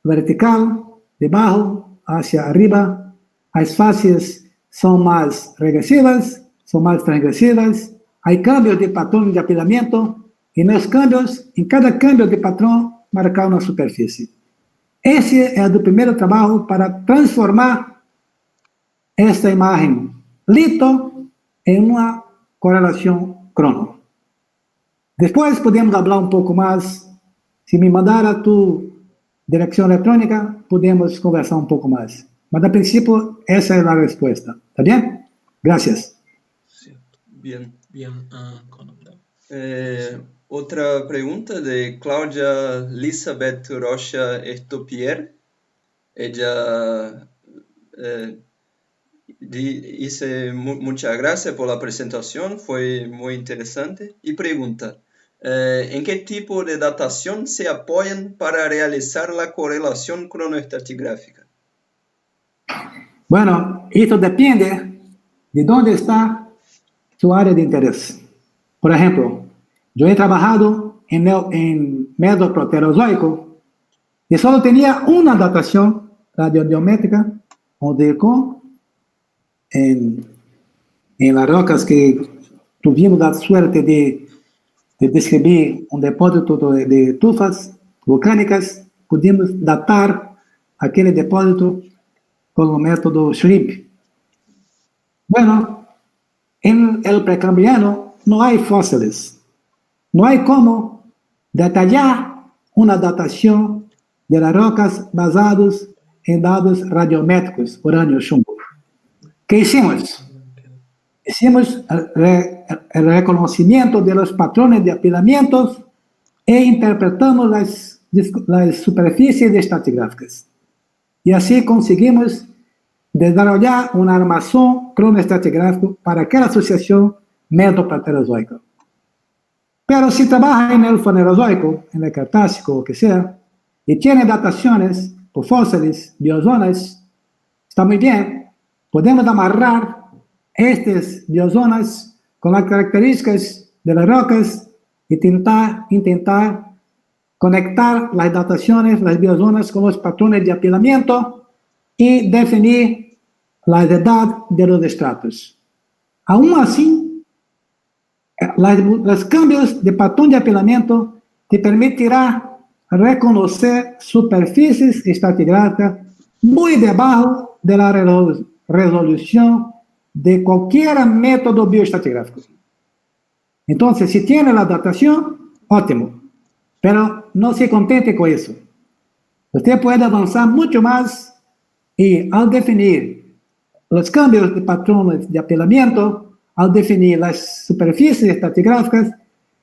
vertical de abajo hacia arriba. Las fases son más regresivas, son más transgresivas. Hay cambios de patrón de apilamiento y en cada cambio de patrón, marcar una superficie. Ese es el primer trabajo para transformar esta imagen lito en una correlación crono. Después podemos hablar un poco más. Si me mandara tu dirección electrónica, podemos conversar un poco más. Pero al principio, esa es la respuesta. ¿Está bien? Gracias. Bien. Bien, Otra pregunta de Claudia Elizabeth Rocha Estopier. Ella dice muchas gracias por la presentación, fue muy interesante. Y pregunta, ¿en qué tipo de datación se apoyan para realizar la correlación cronoestratigráfica? Bueno, esto depende de dónde está su área de interés. Por ejemplo, yo he trabajado en método proterozoico y solo tenía una datación radiodiométrica o DECO en las rocas que tuvimos la suerte de describir un depósito de tufas volcánicas. Pudimos datar aquel depósito con el método Shrimp. Bueno, en el precambriano no hay fósiles. No hay cómo detallar una datación de las rocas basadas en datos radiométricos, uranio, chumbo. ¿Qué hicimos? Hicimos el reconocimiento de los patrones de apilamientos e interpretamos las superficies estratigráficas. Y así conseguimos desarrollar un armazón cronoestratigráfico para aquella asociación mesoproterozoica. Pero si trabaja en el fanerozoico, en el Cretácico o que sea, y tiene dataciones por fósiles, biozonas, está muy bien. Podemos amarrar estas biozonas con las características de las rocas y intentar conectar las dataciones, las biozonas con los patrones de apilamiento y definir la edad de los estratos. Aún así, los cambios de patrón de apilamiento te permitirá reconocer superficies estratigráficas muy debajo de la resolución de cualquier método bioestratigráfico. Entonces, si tiene la datación, ótimo, pero no se contente con eso. Usted puede avanzar mucho más y al definir los cambios de patrones de apilamiento, al definir las superficies estratigráficas,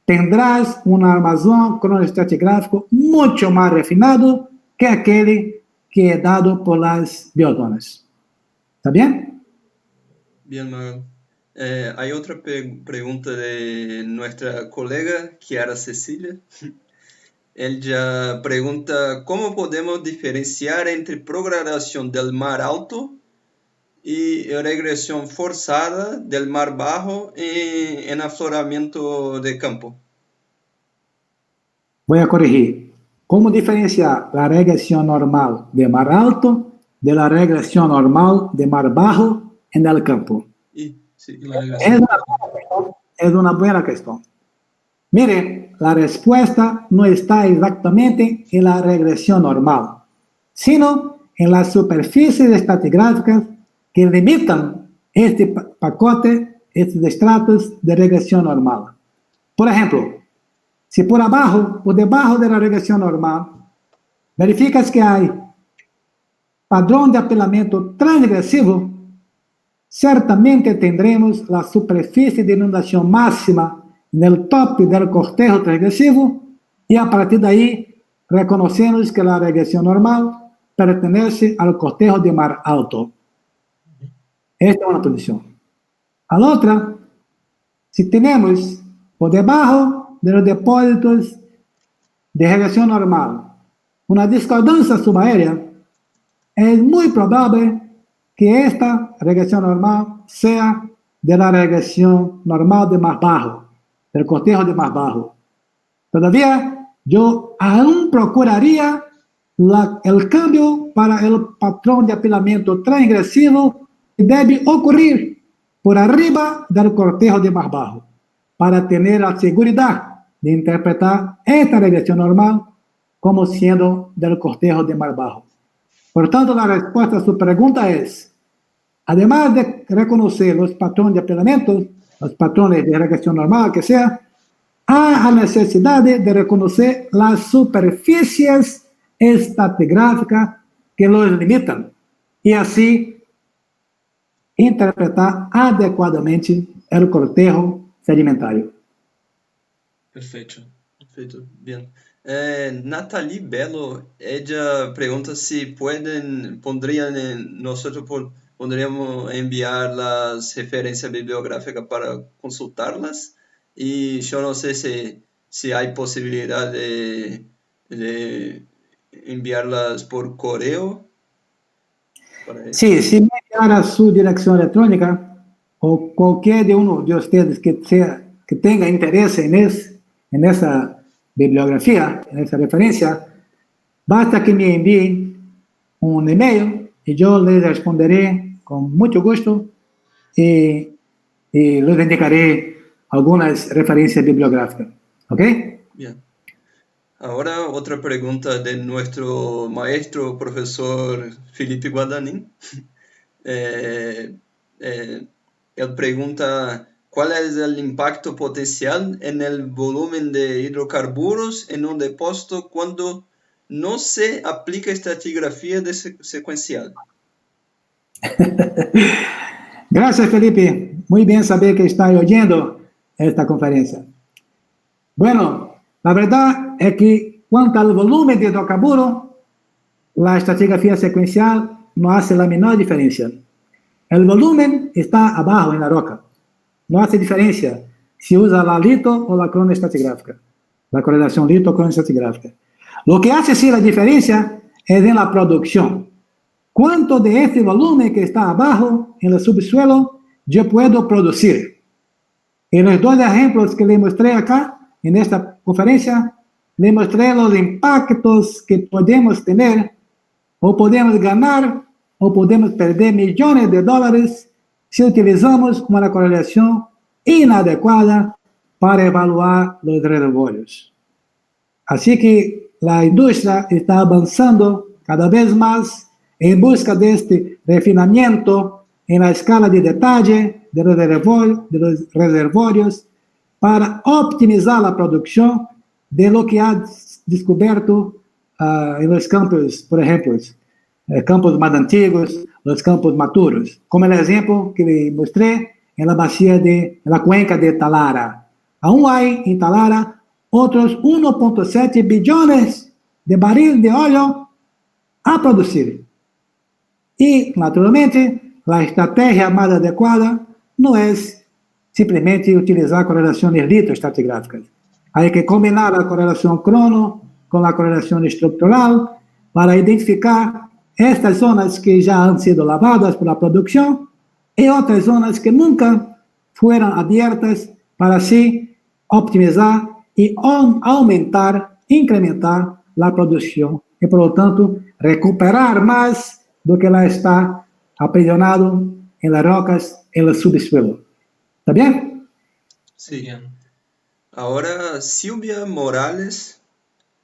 tendrás un armazón cronoestratigráfico mucho más refinado que aquel que es dado por las biozonas. ¿Está bien? Bien, Magal. Hay otra pregunta de nuestra colega, Chiara Cecilia. Ella pregunta cómo podemos diferenciar entre progradación del mar alto y regresión forzada del mar bajo en afloramiento de campo. Voy a corregir. ¿Cómo diferenciar la regresión normal de mar alto de la regresión normal de mar bajo en el campo? Sí, es una buena cuestión. Mire, la respuesta no está exactamente en la regresión normal, sino en las superficies estratigráficas que limitan este pacote, estos estratos de regresión normal. Por ejemplo, si por abajo o debajo de la regresión normal verificas que hay padrón de apilamiento transgresivo, certamente tendremos la superficie de inundación máxima en el tope del cortejo transgresivo y a partir de ahí reconocemos que la regresión normal pertenece al cortejo de mar alto. Esta es una posición. A la otra, si tenemos por debajo de los depósitos de regresión normal una discordancia subaérea, es muy probable que esta regresión normal sea de la regresión normal de más bajo, del cortejo de más bajo. Todavía yo aún procuraría el cambio para el patrón de apilamiento transgresivo que debe ocurrir por arriba del cortejo de más bajo, para tener la seguridad de interpretar esta regresión normal como siendo del cortejo de más bajo. Por tanto, la respuesta a su pregunta es, además de reconocer los patrones de apilamiento, los patrones de regresión normal, que sea, hay la necesidad de reconocer las superficies estratigráficas que los limitan y así interpretar adecuadamente el cortejo sedimentario. Perfecto, bien. Nathalie Bello, ella pregunta si podríamos enviar las referencias bibliográficas para consultarlas, y yo no sé si hay posibilidad de enviarlas por correo. Sí, si me enviara su dirección electrónica o cualquier de uno de ustedes que tenga interés en esa bibliografía, en esa referencia, basta que me envíen un email y yo les responderé con mucho gusto y les indicaré algunas referencias bibliográficas. ¿Ok? Bien. Ahora otra pregunta de nuestro maestro, profesor Felipe Guadanin. Él pregunta, ¿cuál es el impacto potencial en el volumen de hidrocarburos en un depósito cuando no se aplica estratigrafía secuencial? Gracias, Felipe. Muy bien saber que está oyendo esta conferencia. Bueno, la verdad es que cuanto al volumen de hidrocarburos, la estratigrafía secuencial no hace la menor diferencia. El volumen está abajo en la roca. No hace diferencia si usa la lito o la cronoestratigráfica, la correlación lito-cronoestratigráfica. Lo que hace sí la diferencia es en la producción. ¿Cuánto de este volumen que está abajo en el subsuelo yo puedo producir? En los dos ejemplos que le mostré acá, en esta conferencia, le mostré los impactos que podemos tener, o podemos ganar, o podemos perder millones de dólares si utilizamos una correlación inadecuada para evaluar los reservorios. Así que la industria está avanzando cada vez más en busca de este refinamiento en la escala de detalle de los reservorios para optimizar la producción de lo que ha descubierto en los campos, por ejemplo, campos más antiguos, los campos maturos, como el ejemplo que le mostré en la cuenca de Talara. Aún hay en Talara otros 1.7 billones de barril de óleo a producir. Y, naturalmente, la estrategia más adecuada no es simplemente utilizar correlaciones litoestratigráficas. Hay que combinar la correlación crono con la correlación estructural para identificar estas zonas que ya han sido lavadas por la producción y otras zonas que nunca fueron abiertas para así optimizar y aumentar, incrementar la producción y por lo tanto recuperar más do que la está aprisionado en las rocas, en el subsuelo. ¿Está bien? Sí. Bien. Ahora, Silvia Morales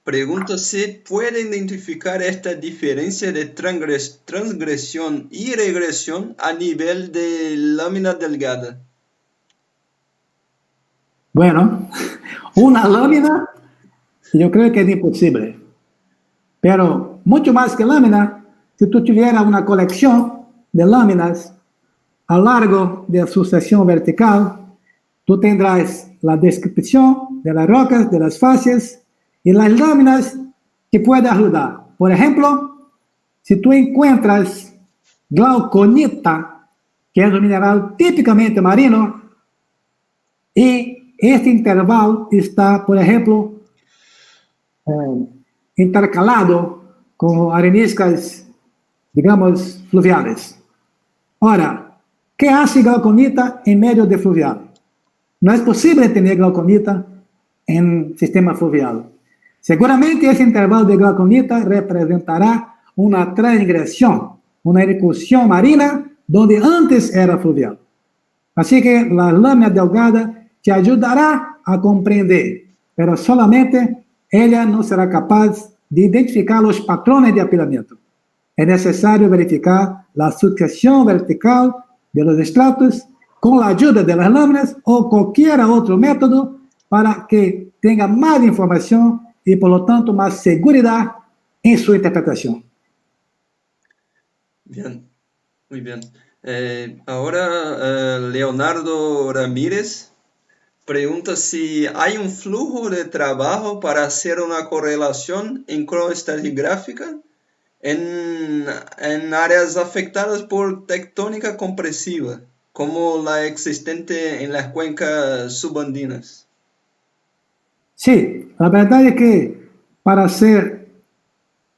pregunta si puede identificar esta diferencia de transgresión y regresión a nivel de lámina delgada. Bueno, una lámina yo creo que es imposible, pero mucho más que lámina, si tú tuvieras una colección de láminas a lo largo de su sección vertical, tú tendrás la descripción de las rocas, de las fases y las láminas que pueden ayudar. Por ejemplo, si tú encuentras glauconita, que es un mineral típicamente marino, y este intervalo está, por ejemplo, intercalado con areniscas, digamos, fluviales. Ahora, ¿qué hace glauconita en medio de fluvial? No es posible tener glauconita en sistema fluvial. Seguramente ese intervalo de glauconita representará una transgresión, una incursión marina donde antes era fluvial. Así que la lámina delgada te ayudará a comprender, pero solamente ella no será capaz de identificar los patrones de apilamiento. Es necesario verificar la sucesión vertical de los estratos con la ayuda de las láminas o cualquier otro método para que tenga más información y por lo tanto más seguridad en su interpretación. Bien, muy bien. Ahora Leonardo Ramírez pregunta si hay un flujo de trabajo para hacer una correlación en cronoestratigráfica en áreas afectadas por tectónica compresiva, como la existente en las cuencas subandinas. Sí, la verdad es que para hacer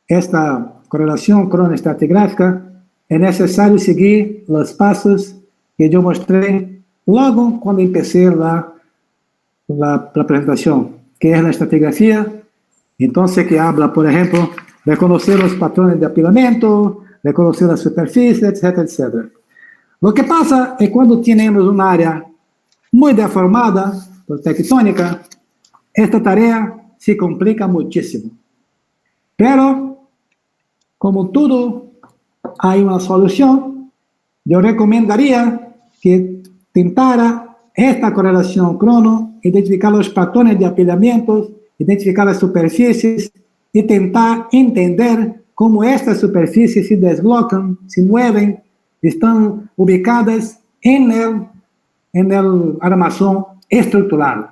esta correlación cronoestratigráfica es necesario seguir los pasos que yo mostré luego cuando empecé la presentación, que es la estratigrafía, entonces que habla, por ejemplo, de conocer los patrones de apilamiento, de conocer la superficie, etcétera, etcétera. Lo que pasa es cuando tenemos un área muy deformada por tectónica, esta tarea se complica muchísimo. Pero, como todo hay una solución, yo recomendaría que tentara esta correlación crono, identificar los patrones de apilamientos, identificar las superficies y tentar entender cómo estas superficies se deslocan, se mueven, están ubicadas en el armazón estructural.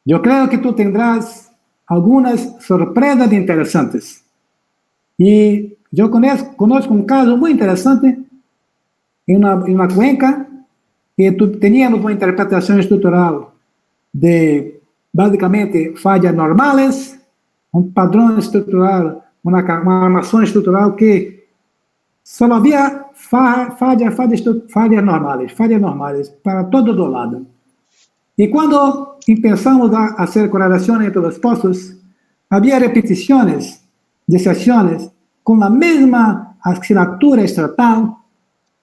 Yo creo que tú tendrás algunas sorpresas interesantes. Y yo conozco un caso muy interesante en una cuenca que teníamos una interpretación estructural de, básicamente, fallas normales, un padrón estructural, una armación estructural que solo había fallas normales para todos los lados. Y cuando empezamos a hacer correlación entre los pozos, había repeticiones de sesiones con la misma asignatura estratal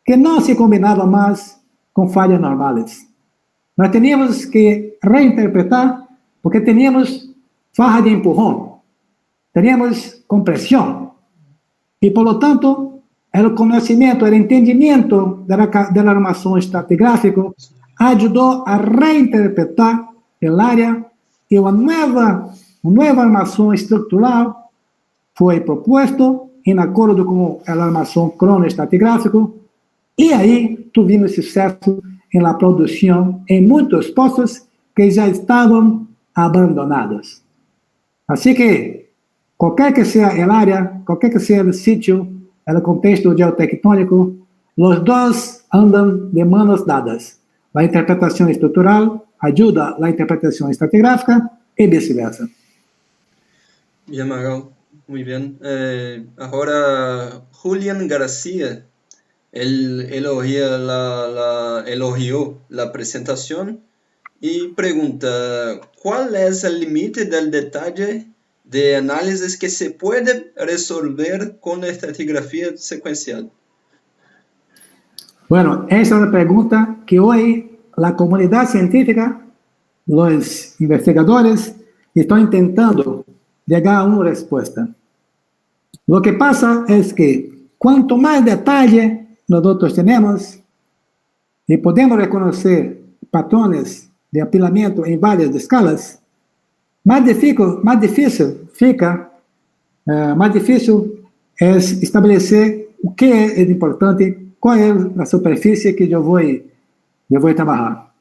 que no se combinaba más con fallas normales. Nós teníamos que reinterpretar porque teníamos faja de empujón, teníamos compresión y por lo tanto el conocimiento, el entendimiento de la armación estratigráfica ayudó a reinterpretar el área y una nueva armación estructural fue propuesto en acuerdo con el armación cronoestratigráfico y ahí tuvimos suceso en la producción en muchos pozos que ya estaban abandonados. Así que, cualquier que sea el área, cualquier que sea el sitio, el contexto geotectónico, los dos andan de manos dadas. La interpretación estructural ayuda a la interpretación estratigráfica y viceversa. Bien, Magal, muy bien. Ahora, Julián García, él elogió la presentación y pregunta, ¿cuál es el límite del detalle de análisis que se puede resolver con la estratigrafía secuencial? Bueno, esa es una pregunta que hoy la comunidad científica, los investigadores, están intentando llegar a una respuesta. Lo que pasa es que cuanto más detalle nosotros tenemos y podemos reconocer patrones de apilamiento en varias escalas, más difícil fica, más difícil es establecer o que es importante, cuál es la superficie que yo voy a trabajar.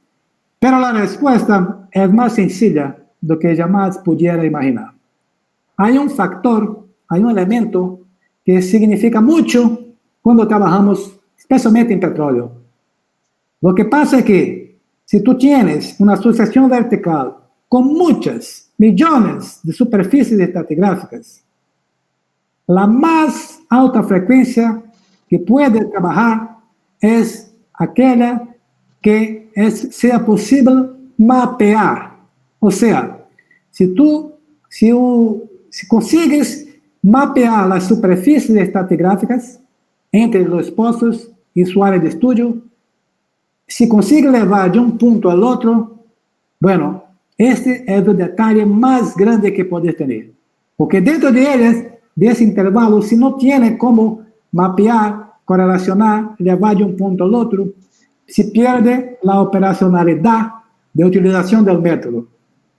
Pero la respuesta es más sencilla de lo que jamás pudiera imaginar. Hay un factor, hay un elemento que significa mucho cuando trabajamos, especialmente en petróleo. Lo que pasa es que si tú tienes una asociación vertical con muchas millones de superficies estratigráficas, la más alta frecuencia que puede trabajar es aquella que sea posible mapear. O sea, si consigues mapear las superficies estratigráficas entre los pozos y su área de estudio, si consigues llevar de un punto al otro, bueno, este es el detalle más grande que puedes tener. Porque dentro de ellas, de ese intervalo, si no tiene cómo mapear, correlacionar, llevar de un punto al otro, se pierde la operacionalidad de utilización del método.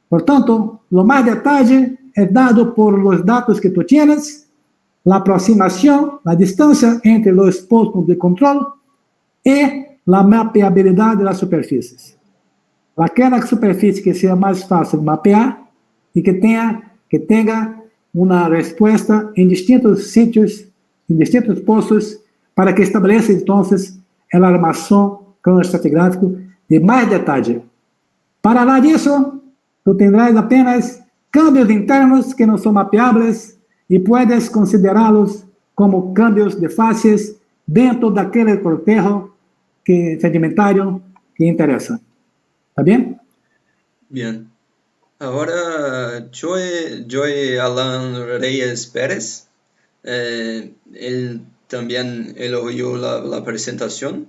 Por tanto, lo más detalle es dado por los datos que tú tienes, la aproximación, la distancia entre los puntos de control y la mapeabilidad de las superficies. Aquella superficie que sea más fácil mapear y que tenga una respuesta en distintos sitios, en distintos pozos, para que estableça entonces el armazón cronoestratigráfico de más detalle. Para hablar de eso, tú tendrás apenas cambios internos que no son mapeables y puedes considerarlos como cambios de fases dentro de aquel cortejo sedimentario que interesa. ¿Está bien? Bien. Ahora, Joy Alan Reyes Pérez, él también elogió la presentación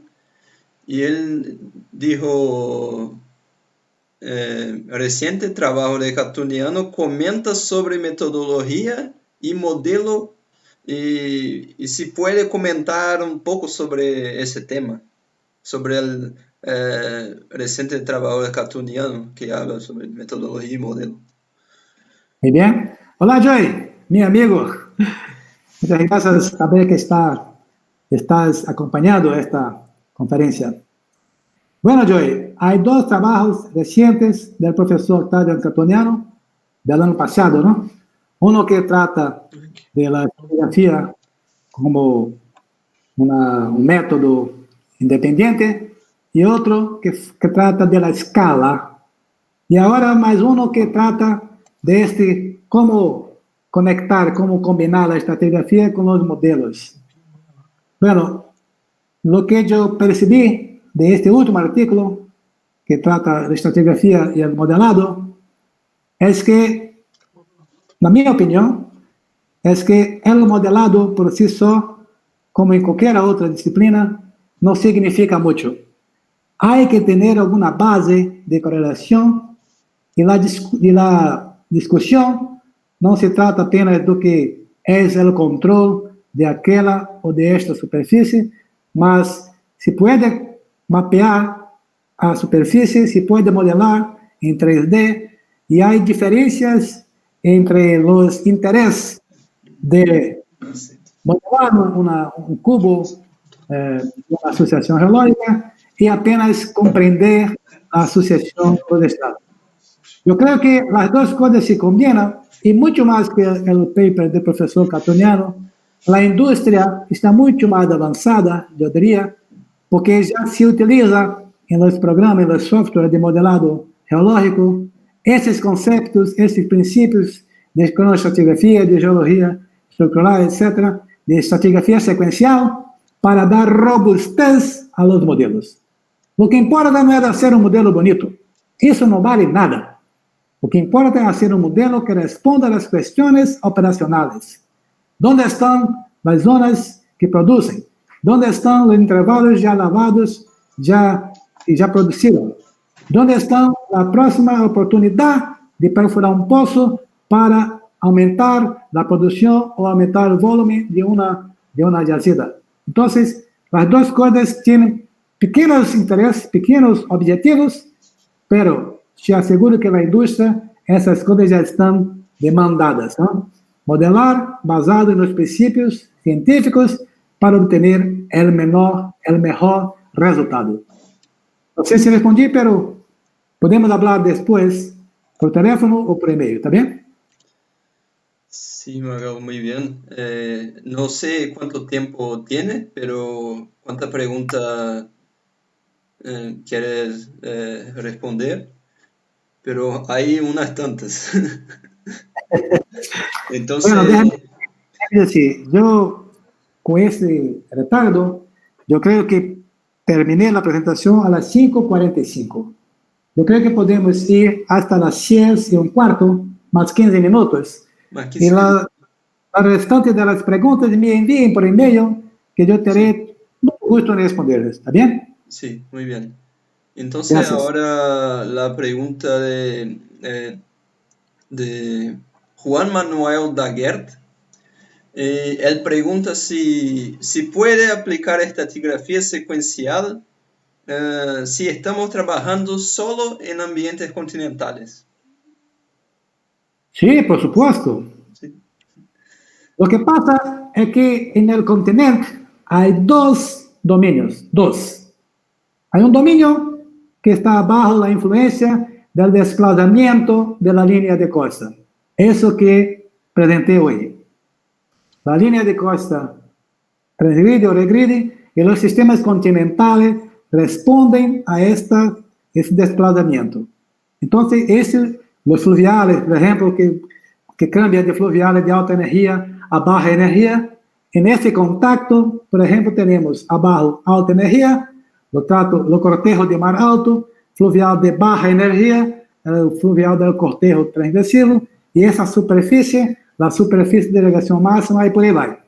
y él dijo, reciente trabajo de Catuniano comenta sobre metodología y modelo y si puede comentar un poco sobre ese tema, sobre el reciente trabajo de Catuniano que habla sobre metodología y modelo. Muy bien. Hola, Joy, mi amigo. Muchas gracias por saber que estás acompañando esta conferencia. Bueno, Joy, hay dos trabajos recientes del profesor Octavio Catuniano del año pasado, ¿no? Uno que trata de la fotografía como un método independiente y otro que trata de la escala. Y ahora más uno que trata de cómo conectar, cómo combinar la estratigrafía con los modelos. Bueno, lo que yo percibí de este último artículo, que trata de estratigrafía y el modelado, es que, na minha opinión, es que el modelado por sí solo, como en cualquier otra disciplina, no significa mucho. Hay que tener alguna base de correlación y la discusión no se trata apenas de que es el control de aquella o de esta superficie, mas se puede mapear a superficie, se puede modelar en 3D y hay diferencias entre los intereses de modelar un cubo, una asociación geológica y apenas comprender la asociación codestral. Yo creo que las dos cosas se combinan y mucho más que el paper del profesor Catuniano, la industria está mucho más avanzada, yo diría, porque ya se utiliza en los programas, en los softwares de modelado geológico, esses conceitos, esses princípios de cronoestratigrafía, de geología estructural, etc., de estratigrafía secuencial, para dar robustez a los modelos. Lo que importa no es hacer un modelo bonito. Eso no vale nada. Lo que importa es hacer un modelo que responda a las cuestiones operacionales. ¿Dónde están las zonas que producen? ¿Dónde están los intervalos ya lavados y ya producidos? ¿Dónde está la próxima oportunidad de perforar un pozo para aumentar la producción o aumentar el volumen de una yacida? Entonces, las dos cosas tienen pequeños intereses, pequeños objetivos, pero te aseguro que la industria, esas cosas ya están demandadas, ¿no? Modelar basado en los principios científicos para obtener el mejor resultado. No sé si respondí, pero podemos hablar después por teléfono o por email, ¿está bien? Sí, Magal, muy bien. No sé cuánto tiempo tiene, pero ¿cuántas preguntas quieres responder? Pero hay unas tantas. Entonces, Bueno, déjame decir, yo con ese retardo, yo creo que terminé la presentación a las 5:45. Yo creo que podemos ir hasta las 6:15, más 15 minutos. más que Y la restante de las preguntas me envíen por email, que yo teré mucho gusto en responderles. ¿Está bien? sí, muy bien. Entonces, Gracias. ahora la pregunta de Juan Manuel Daguert. Él pregunta si puede aplicar estratigrafía secuencial si estamos trabajando solo en ambientes continentales. Sí, por supuesto. Sí, Lo que pasa es que en el continente hay dos dominios, dos. Hay un dominio que está bajo la influencia del desplazamiento de la línea de costa. Eso que presenté hoy. La línea de costa transgrede o regrede y los sistemas continentales responden a ese desplazamiento. Entonces, los fluviales, por ejemplo, que cambian de fluviales de alta energía a baja energía, en ese contacto, por ejemplo, tenemos abajo alta energía, lo cortejo de mar alto, fluvial de baja energía, el fluvial del cortejo transgresivo, y esa superficie, la superficie de irrigación máxima, y por ahí va.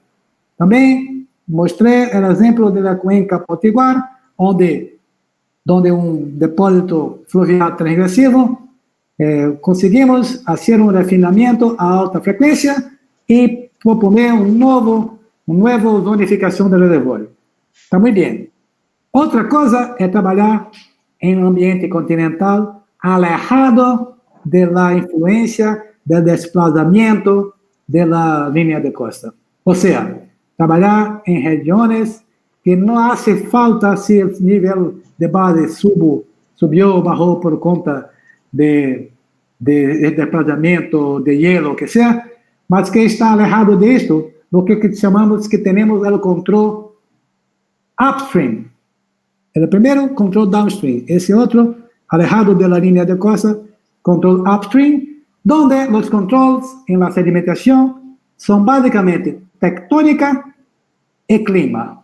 Também mostrei o exemplo da cuenca potiguar, onde um depósito fluvial transgressivo, conseguimos fazer um refinamento a alta frequência e proponer uma nova zonificação do reservório. Está muito bem. Outra coisa é trabalhar em um ambiente continental alejado da influência do desplazamento da linha de costa. Ou seja, trabalhar em regiões que não hace falta se o nível de base subiu ou bajou por conta de desplazamento, de hielo, o que seja, mas que está alejado disto, lo que chamamos que temos o controle upstream. O primeiro, control downstream. Esse outro, alejado da linha de costa, control upstream, donde os controles em la sedimentação são basicamente tectônica e clima.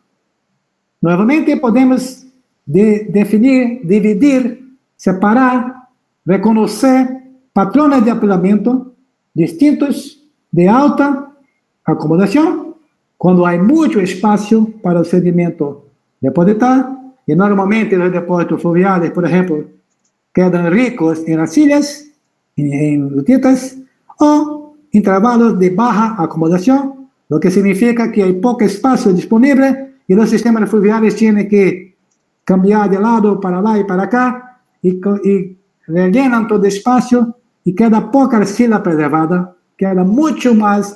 Novamente, podemos definir, dividir, separar, reconhecer patrones de apilamento distintos de alta acomodação, quando há muito espaço para o sedimento depositar, e normalmente os depósitos fluviais, por exemplo, quedam ricos em arcilhas, em lutitas, ou intervalos de baixa acomodação, o que significa que há pouco espaço disponível e os sistemas fluviais têm que cambiar de lado para lá e para cá e rellenam todo o espaço e queda pouca arcilha preservada, queda muito mais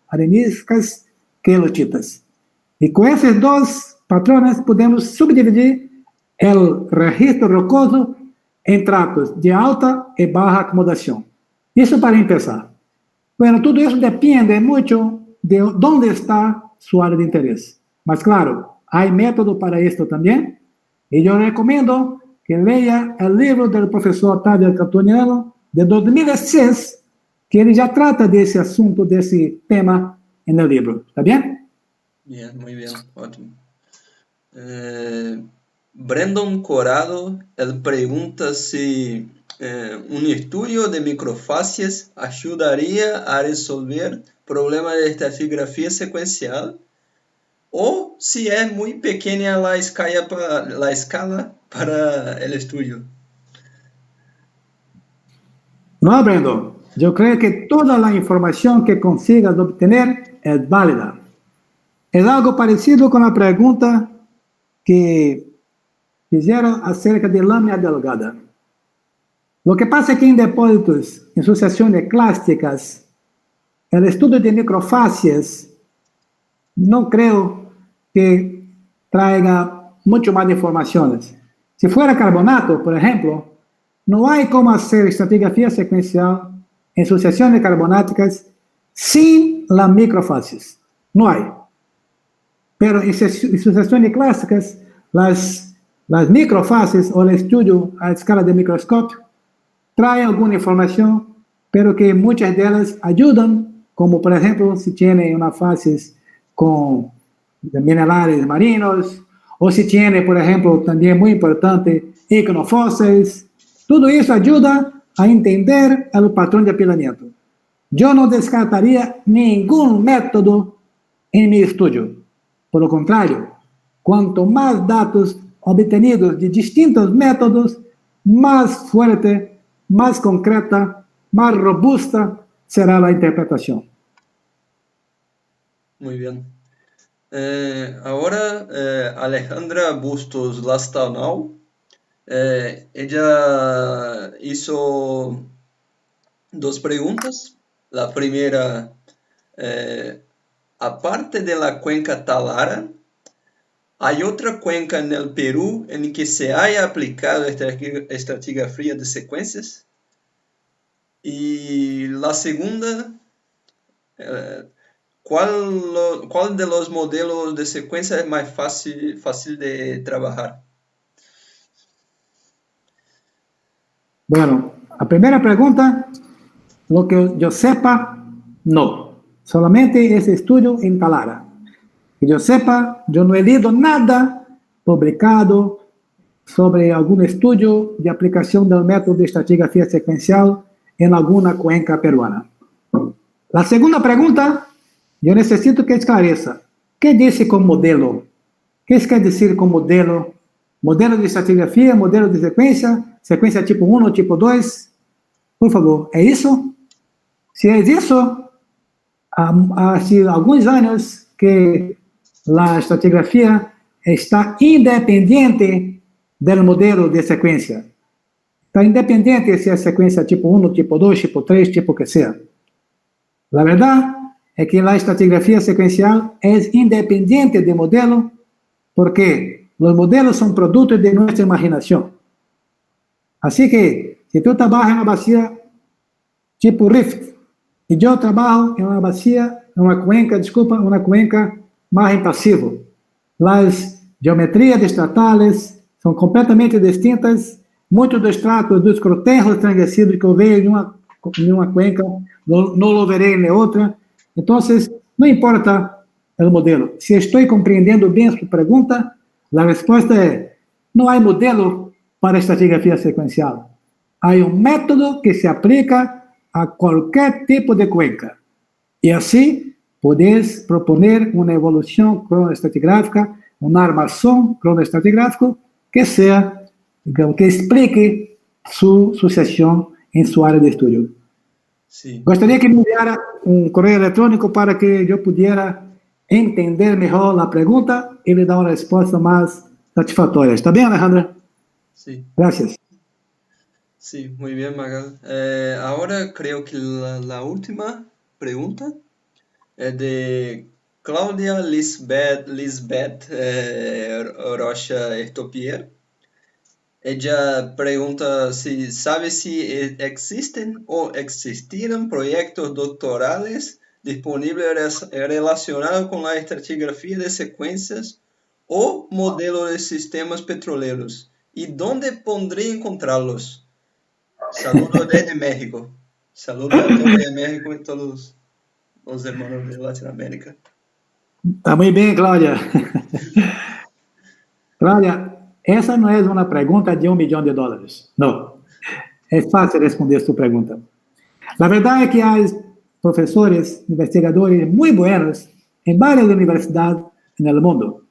areniscas que lutitas. E com esses dois patrones podemos subdividir o registro rocoso em tratos de alta e baixa acomodação. Isso para começar. Bueno, tudo isso depende muito de onde está sua área de interesse. Mas, claro, há método para isso também. E eu recomendo que leia o livro do professor Tadeu Catoniano, de 2006, que ele já trata desse assunto, desse tema no livro. Está bem? Bien, muy bien, ótimo. Brandon Corado, él pregunta si un estudio de microfacies ayudaría a resolver problemas de estratigrafía secuencial o si es muy pequeña la escala para el estudio. No, Brandon. Yo creo que toda la información que consigas obtener es válida. Es algo parecido con la pregunta que fizeram acerca de lâmina delgada. Lo que pasa es que en depósitos, en sucesiones clásticas, el estudio de microfacies no creo que traiga mucho más informaciones. Si fuera carbonato, por ejemplo, no hay como hacer estratigrafía secuencial en sucesiones carbonáticas sin las microfacies. No hay. Pero en sucesiones clásicas, las microfases o el estudio a escala de microscopio trae alguna información, pero que muchas de ellas ayudan, como por ejemplo si tiene una fase con minerales marinos, o si tiene, por ejemplo, también muy importante, iconofósiles. Todo eso ayuda a entender el patrón de apilamiento. Yo no descartaría ningún método en mi estudio. Por lo contrario, cuanto más datos obtenidos de distintos métodos, más fuerte, más concreta, más robusta será la interpretación. Muy bien. Ahora, Alejandra Bustos Lastanau, ella hizo dos preguntas. La primera, aparte de la cuenca Talara, ¿hay otra cuenca en el Perú en que se haya aplicado estratigrafía de secuencias? Y la segunda, ¿cuál de los modelos de secuencia es más fácil de trabajar? Bueno, la primera pregunta, lo que yo sepa, no. Solamente ese estudio en Talara. Que yo sepa, yo no he leído nada publicado sobre algún estudio de aplicación del método de estratigrafía secuencial en alguna cuenca peruana. La segunda pregunta, yo necesito que esclareça. ¿Qué dice con modelo? ¿Qué quiere decir con modelo? Modelo de estratigrafía, modelo de secuencia, secuencia tipo 1, tipo 2. Por favor, ¿es eso? Si es eso, hace algunos años que la estratigrafía está independiente del modelo de secuencia. Está independiente si es secuencia tipo 1, tipo 2, tipo 3, tipo que sea. La verdad es que la estratigrafía secuencial es independiente del modelo porque los modelos son productos de nuestra imaginación. Así que, si tú trabajas en una vacía tipo Rift, y yo trabajo en una vacía, una cuenca más en pasivo, las geometrías estatales son completamente distintas. Muchos dos estratos dos crotejos transgressivos que eu vejo em uma cuenca, não lo veré em outra. Então, não importa o modelo. Se estou compreendendo bem a sua pergunta, a resposta é: não há modelo para estratigrafia sequencial. Há método que se aplica a qualquer tipo de cuenca. E assim, podes proponer uma evolução cronoestratigráfica, uma armação cronoestratigráfica que seja, que explique sua sucessão em sua área de estudo. Sí. Gostaria que me enviara um correio eletrônico para que eu pudesse entender melhor a pergunta e lhe dar uma resposta mais satisfatória. ¿Está bem, Alejandra? Sí. Gracias. Sí, muy bien, Magal. Ahora creo que la última pregunta es de Claudia Lisbeth Rocha Estopier. Ella pregunta si sabe si existen o existirán proyectos doctorales disponibles relacionados con la estratigrafía de secuencias o modelos de sistemas petroleros. ¿Y dónde podría encontrarlos? Saludos desde México. Saludos a todos de México y todos los hermanos de Latinoamérica. Está muy bien, Claudia. Claudia, esa no es una pregunta de $1 millón. No. Es fácil responder su pregunta. La verdad es que hay profesores, investigadores muy buenos en varias universidades en el mundo.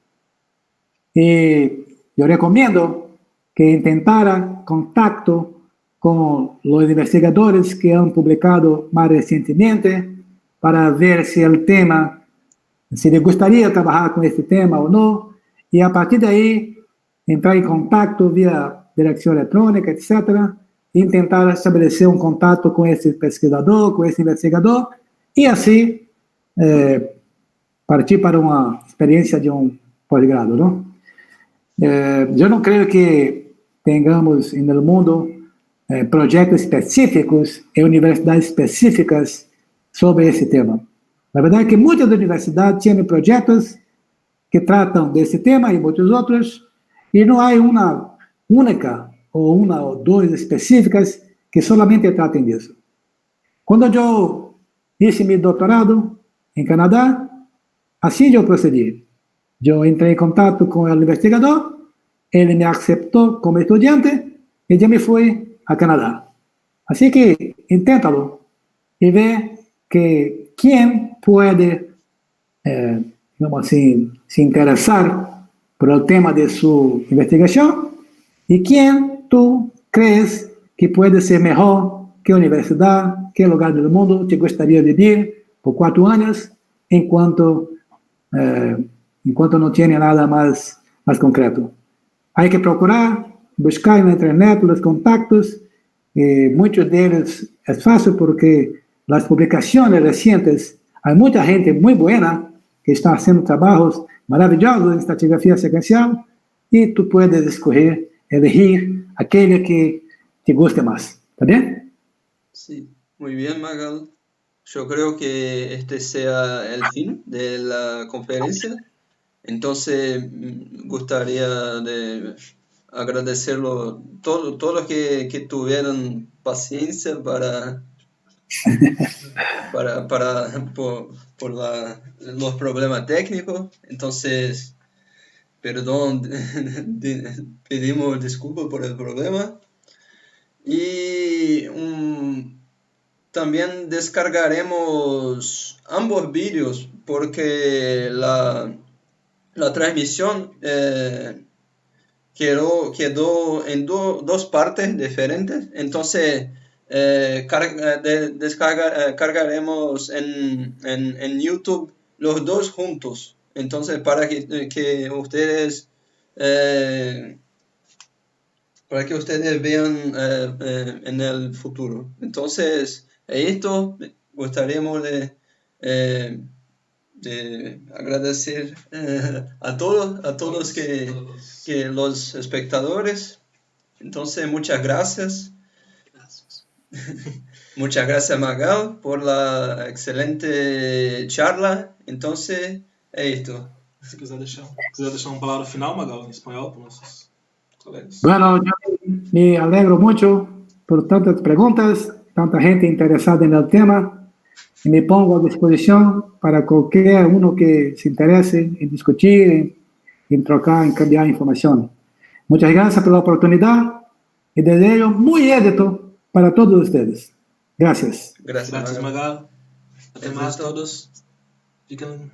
Y yo recomiendo que intentara contacto con los investigadores que han publicado más recientemente para ver si el tema, si les gustaría trabajar con este tema o no, y a partir de ahí entrar en contacto vía dirección electrónica, etc., e intentar establecer un contacto con ese pesquisador, con ese investigador, y así partir para una experiencia de un posgrado, ¿no? Yo no creo que tengamos en el mundo proyectos específicos en universidades específicas sobre ese tema. La verdad es que muchas universidades tienen proyectos que tratan de ese tema y muchos otros, y no hay una única o una o dos específicas que solamente traten de eso. Cuando yo hice mi doctorado en Canadá, así yo procedí. Yo entré en contacto con el investigador, él me aceptó como estudiante y yo me fui a Canadá. Así que inténtalo y ve que quién puede, digamos así, se interesar por el tema de su investigación y quién tú crees que puede ser mejor, qué universidad, qué lugar del mundo te gustaría vivir por 4 años enquanto no tiene nada más concreto. Hay que procurar, buscar en la internet los contactos, muchos de ellos es fácil porque las publicaciones recientes, hay mucha gente muy buena que está haciendo trabajos maravillosos en estratigrafía secuencial y tú puedes escoger, elegir aquella que te guste más. ¿Está bien? Sí, muy bien, Magal. Yo creo que este sea el fin de la conferencia. Entonces, gustaría de agradecerlo todos los que tuvieron paciencia por los problemas técnicos. Entonces, perdón, pedimos disculpas por el problema. Y también descargaremos ambos vídeos porque la transmisión quedó en dos partes diferentes. Entonces, cargaremos en YouTube los dos juntos. Entonces, para que ustedes vean en el futuro. Entonces, esto gustaríamos de agradecer a todos que los espectadores. Entonces, muchas gracias. Muchas gracias, Magal, por la excelente charla. Entonces, é esto. Se quiser deixar uma palavra final, Magal, em espanhol, para nossos colegas. Bueno, yo me alegro mucho por tantas preguntas, tanta gente interesada en el tema, y me pongo a disposición para cualquier uno que se interese en discutir, en trocar, en cambiar información. Muchas gracias por la oportunidad y deseo muy éxito para todos ustedes. Gracias. Gracias, Magal. Até mais, todos. Fiquem